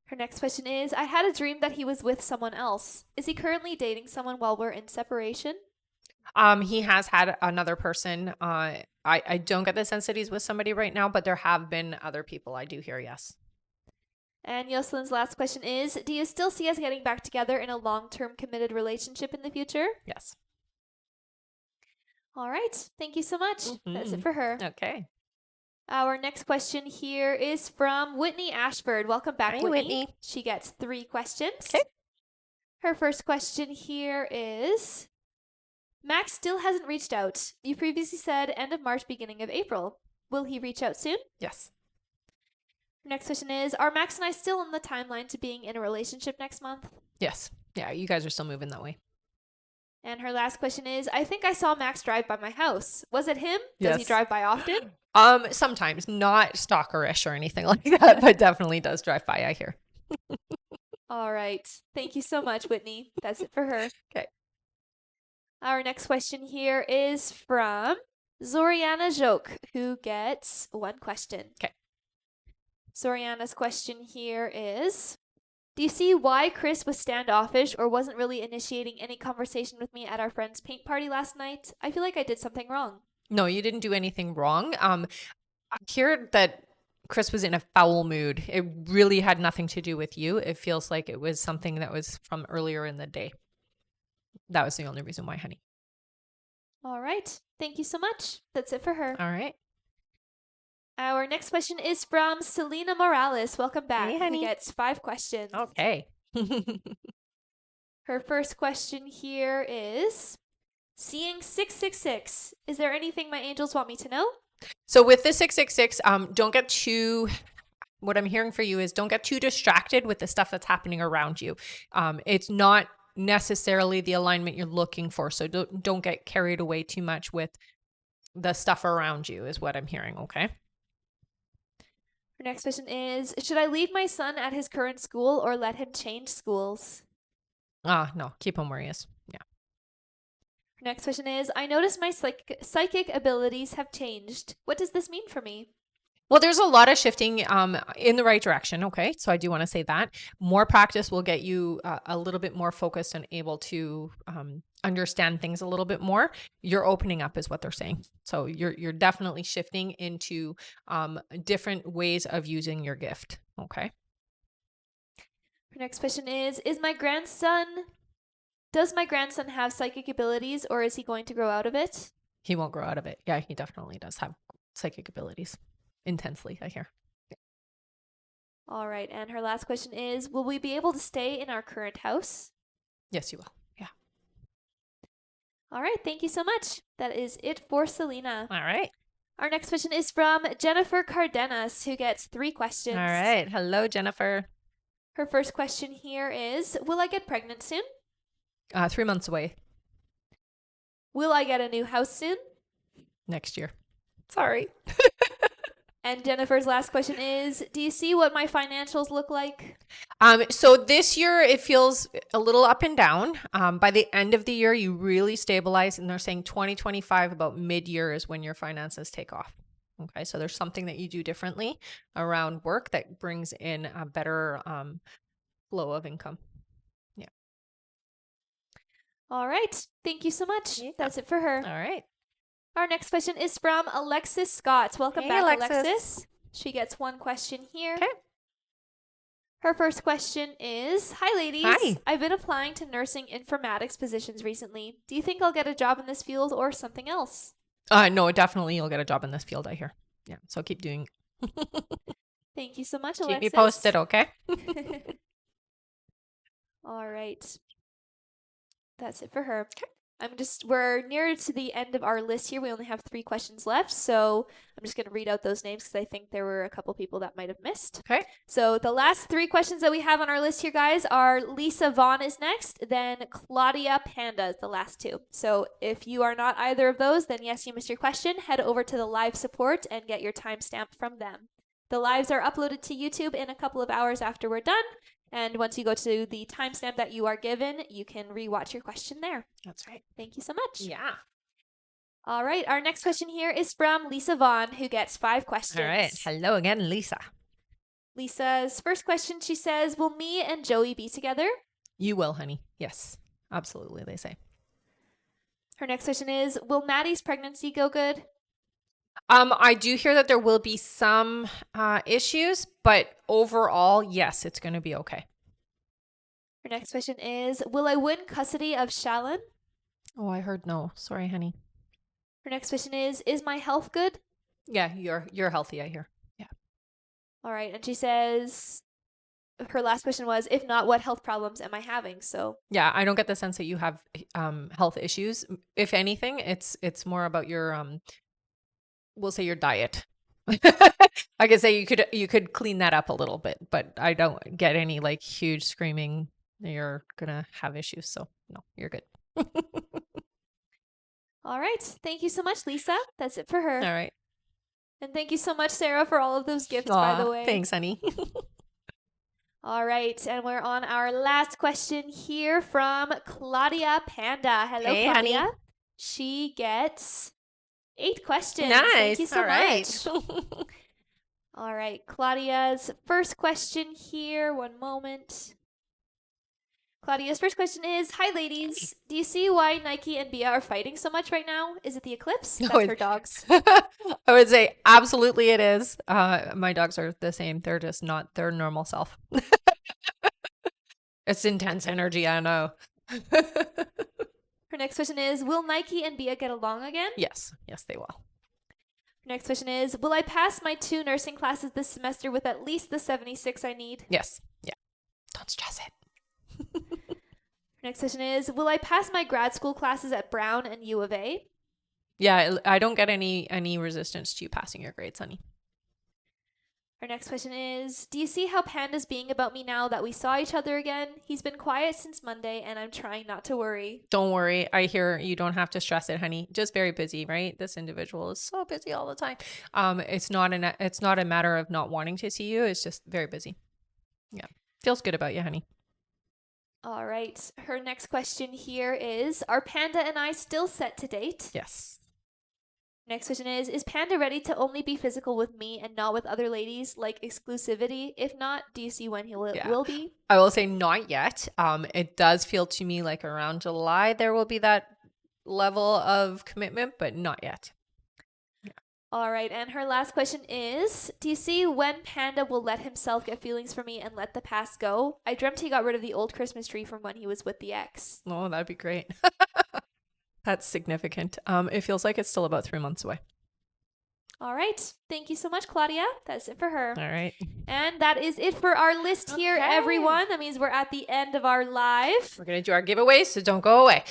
S1: Her next question is, I had a dream that he was with someone else. Is he currently dating someone while we're in separation?
S2: He has had another person. I don't get the sense that he's with somebody right now, but there have been other people. I do hear, yes.
S1: And Yoselin's last question is, do you still see us getting back together in a long-term committed relationship in the future?
S2: Yes.
S1: All right. Thank you so much. That's it for her.
S2: Okay.
S1: Our next question here is from Whitney Ashford. Welcome back,
S2: Hi, Whitney.
S1: She gets 3 questions.
S2: Okay.
S1: Her first question here is, Max still hasn't reached out. You previously said end of March, beginning of April. Will he reach out soon?
S2: Yes.
S1: Next question is, are Max and I still on the timeline to being in a relationship next month?
S2: Yes. Yeah, you guys are still moving that way.
S1: And her last question is, I think I saw Max drive by my house. Was it him? Does he
S2: Yes.
S1: drive by often?
S2: Sometimes, not stalkerish or anything like that, but definitely does drive by, I hear.
S1: All right. Thank you so much, Whitney. That's it for her.
S2: Okay.
S1: Our next question here is from Zoriana Joke, who gets 1 question.
S2: Okay.
S1: Zoriana's question here is, do you see why Chris was standoffish or wasn't really initiating any conversation with me at our friend's paint party last night? I feel like I did something wrong.
S2: No, you didn't do anything wrong. I hear that Chris was in a foul mood. It really had nothing to do with you. It feels like it was something that was from earlier in the day. That was the only reason why, honey.
S1: All right. Thank you so much. That's it for her.
S2: All right.
S1: Our next question is from Selena Morales. Welcome back.
S2: Hey, honey.
S1: Who gets 5 questions.
S2: Okay.
S1: Her first question here is, seeing 666. Is there anything my angels want me to know?
S2: So with the 666, don't get too, what I'm hearing for you is don't get too distracted with the stuff that's happening around you. It's not necessarily the alignment you're looking for. So don't get carried away too much with the stuff around you is what I'm hearing. Okay.
S1: Her next question is, should I leave my son at his current school or let him change schools?
S2: No, keep him where he is. Yeah.
S1: Her next question is, I noticed my psychic abilities have changed. What does this mean for me?
S2: Well, there's a lot of shifting in the right direction. Okay. So I do want to say that more practice will get you a little bit more focused and able to understand things a little bit more. You're opening up is what they're saying. So you're definitely shifting into different ways of using your gift. Okay.
S1: Her next question is does my grandson have psychic abilities or is he going to grow out of it?
S2: He won't grow out of it. Yeah, he definitely does have psychic abilities. Intensely, I hear.
S1: All right. And her last question is, will we be able to stay in our current house?
S2: Yes, you will. Yeah.
S1: All right. Thank you so much. That is it for Selena.
S2: All right.
S1: Our next question is from Jennifer Cardenas, who gets 3 questions.
S2: All right. Hello, Jennifer.
S1: Her first question here is, will I get pregnant soon?
S2: 3 months away.
S1: Will I get a new house soon?
S2: Next year. Sorry.
S1: And Jennifer's last question is, do you see what my financials look like?
S2: So this year it feels a little up and down. By the end of the year, you really stabilize, and they're saying 2025, about mid-year is when your finances take off. Okay, so there's something that you do differently around work that brings in a better flow of income. Yeah.
S1: All right. Thank you so much.
S2: Yeah.
S1: That's it for her.
S2: All right.
S1: Our next question is from Alexis Scott. Welcome
S2: Hey,
S1: back,
S2: Alexis.
S1: She gets one question here.
S2: Okay.
S1: Her first question is, hi ladies.
S2: Hi.
S1: I've been applying to nursing informatics positions recently. Do you think I'll get a job in this field or something else?
S2: No, definitely you'll get a job in this field, I hear. Yeah, so keep doing.
S1: Thank you so much,
S2: Keep
S1: Alexis.
S2: me posted, okay?
S1: All right. That's it for her. We're near to the end of our list here. We only have 3 questions left, so I'm just going to read out those names because I think there were a couple people that might have missed.
S2: Okay.
S1: So the last 3 questions that we have on our list here, guys, are Lisa Vaughn is next, then Claudia Panda is the last 2. So if you are not either of those, then yes, you missed your question. Head over to the live support and get your timestamp from them. The lives are uploaded to YouTube in a couple of hours after we're done. And once you go to the timestamp that you are given, you can rewatch your question there.
S2: That's right.
S1: Thank you so much.
S2: Yeah.
S1: All right. Our next question here is from Lisa Vaughn, who gets 5 questions.
S2: All right. Hello again, Lisa.
S1: Lisa's first question, she says, will me and Joey be together?
S2: You will, honey. Yes, absolutely, they say.
S1: Her next question is, will Maddie's pregnancy go good?
S2: I do hear that there will be some issues, but overall, yes, it's going to be okay.
S1: Her next question is, will I win custody of Shalyn?
S2: Oh, I heard no. Sorry, honey.
S1: Her next question is my health good?
S2: Yeah, you're healthy, I hear. Yeah.
S1: All right. And she says, her last question was, if not, what health problems am I having? So
S2: yeah, I don't get the sense that you have health issues. If anything, it's more about your we'll say your diet. I could say you could clean that up a little bit, but I don't get any like huge screaming you're gonna have issues. So no, you're good.
S1: all right. Thank you so much, Lisa. That's it for her.
S2: All right.
S1: And thank you so much, Sarah, for all of those gifts, by the way.
S2: Thanks, honey.
S1: All right. And we're on our last question here from Claudia Panda. Hello,
S2: Hey,
S1: Claudia.
S2: honey.
S1: She gets 8 questions.
S2: Nice.
S1: Thank you so
S2: all right.
S1: much. All right. Claudia's first question here. One moment. Claudia's first question is, hi, ladies. Do you see why Nike and Bia are fighting so much right now? Is it the eclipse?
S2: No,
S1: That's her dogs.
S2: I would say absolutely it is. My dogs are the same. They're just not their normal self. It's intense energy, I know.
S1: Her next question is, will Nike and Bia get along again?
S2: Yes, they will.
S1: Her next question is, will I pass my 2 nursing classes this semester with at least the 76 I need?
S2: Yes. Yeah. Don't stress it.
S1: Her next question is, will I pass my grad school classes at Brown and U of A?
S2: Yeah, I don't get any resistance to you passing your grades, honey.
S1: Our next question is, do you see how Panda's being about me now that we saw each other again? He's been quiet since Monday, and I'm trying not to worry.
S2: Don't worry. I hear you don't have to stress it, honey. Just very busy, right? This individual is so busy all the time. It's not a matter of not wanting to see you. It's just very busy. Yeah. Feels good about you, honey.
S1: All right. Her next question here is, are Panda and I still set to date?
S2: Yes.
S1: Next question is Panda ready to only be physical with me and not with other ladies, like exclusivity? If not, do you see when he will be?
S2: I will say not yet. It does feel to me like around July there will be that level of commitment, but not yet.
S1: Yeah. All right. And her last question is, do you see when Panda will let himself get feelings for me and let the past go? I dreamt he got rid of the old Christmas tree from when he was with the ex.
S2: Oh, that'd be great. That's significant. It feels like it's still about 3 months away.
S1: All right. Thank you so much, Claudia. That's it for her.
S2: All right.
S1: And that is it for our list here, everyone. That means we're at the end of our live.
S2: We're going to do our giveaways, so don't go away.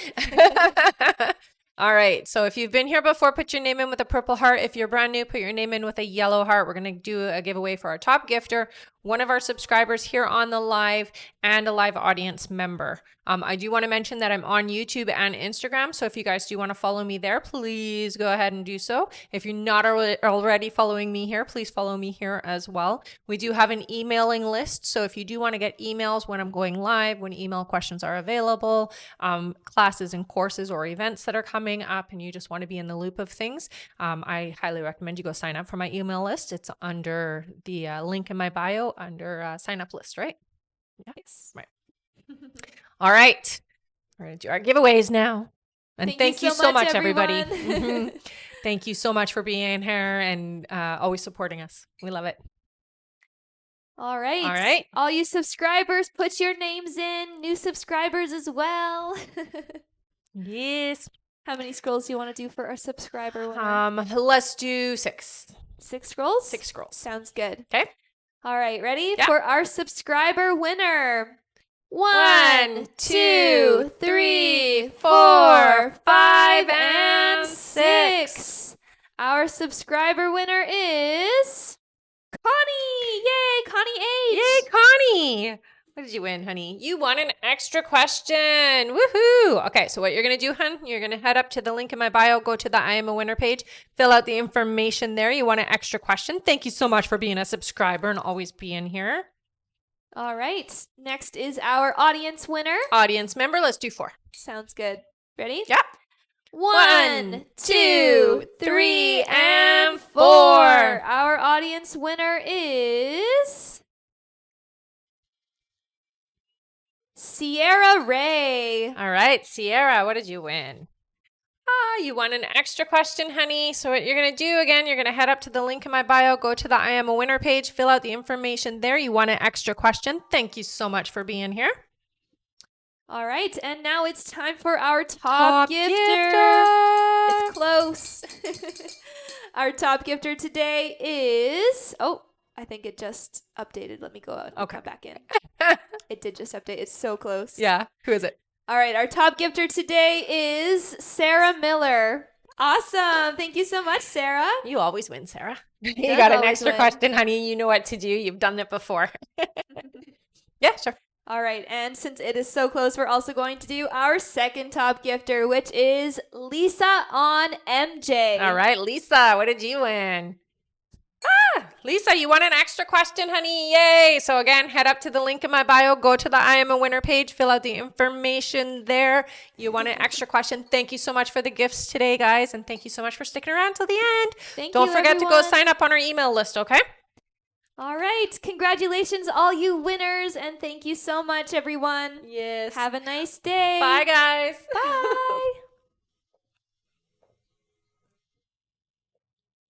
S2: All right. So if you've been here before, put your name in with a purple heart. If you're brand new, put your name in with a yellow heart. We're going to do a giveaway for our top gifter. one of our subscribers here on the live, and a live audience member. I do want to mention that I'm on YouTube and Instagram, so if you guys do want to follow me there, please go ahead and do so. If you're not already following me here, please follow me here as well. We do have an emailing list, so if you do want to get emails when I'm going live, when email questions are available, classes and courses or events that are coming up, and you just want to be in the loop of things, I highly recommend you go sign up for my email list. It's under the link in my bio under sign up list, right?
S1: Yes.
S2: Right. All right. We're going to do our giveaways now. And thank you so much, everybody. Thank you so much for being here and always supporting us. We love it.
S1: All right.
S2: All right.
S1: All you subscribers, put your names in. New subscribers as well.
S2: Yes.
S1: How many scrolls do you want to do for our subscriber winner?
S2: Let's do 6.
S1: 6 scrolls?
S2: 6 scrolls.
S1: Sounds good.
S2: Okay.
S1: All right, ready?
S2: Yeah.
S1: For our subscriber winner.
S2: 1, 2, 3, 4, 5, and 6.
S1: Our subscriber winner is Connie. Yay, Connie H.
S2: Yay, Connie. What did you win, honey? You won an extra question. Woohoo. Okay, so what you're going to do, hun, you're going to head up to the link in my bio, go to the I Am a Winner page, fill out the information there. You want an extra question. Thank you so much for being a subscriber and always being here.
S1: All right. Next is our audience winner.
S2: Audience member, let's do 4.
S1: Sounds good. Ready?
S2: Yeah.
S1: 1, 2, 3, and 4. Our audience winner is Sierra Ray.
S2: All right, Sierra, what did you win? You won an extra question, honey. So what you're going to do, again, you're going to head up to the link in my bio, go to the I Am a Winner page, fill out the information there. You won an extra question. Thank you so much for being here.
S1: All right, and now it's time for our top gifter. It's close. Our top gifter today is, I think it just updated. Let me go out and come back in. It did just update. It's so close.
S2: Yeah. Who is it?
S1: All right, our top gifter today is Sarah Miller. Awesome. Thank you so much, Sarah.
S2: You always win, Sarah. You got an extra question, honey. You know what to do. You've done it before. Yeah, sure.
S1: All right, and since it is so close, we're also going to do our second top gifter, which is Lisa on MJ.
S2: All right, Lisa, what did you win? Lisa, you won an extra question, honey. Yay. So again, head up to the link in my bio, go to the I Am a Winner page, fill out the information there. You won an extra question. Thank you so much for the gifts today, guys. And thank you so much for sticking around till the end. Don't forget to go sign up on our email list, okay?
S1: All right. Congratulations, all you winners. And thank you so much, everyone.
S2: Yes.
S1: Have a nice day.
S2: Bye, guys.
S1: Bye.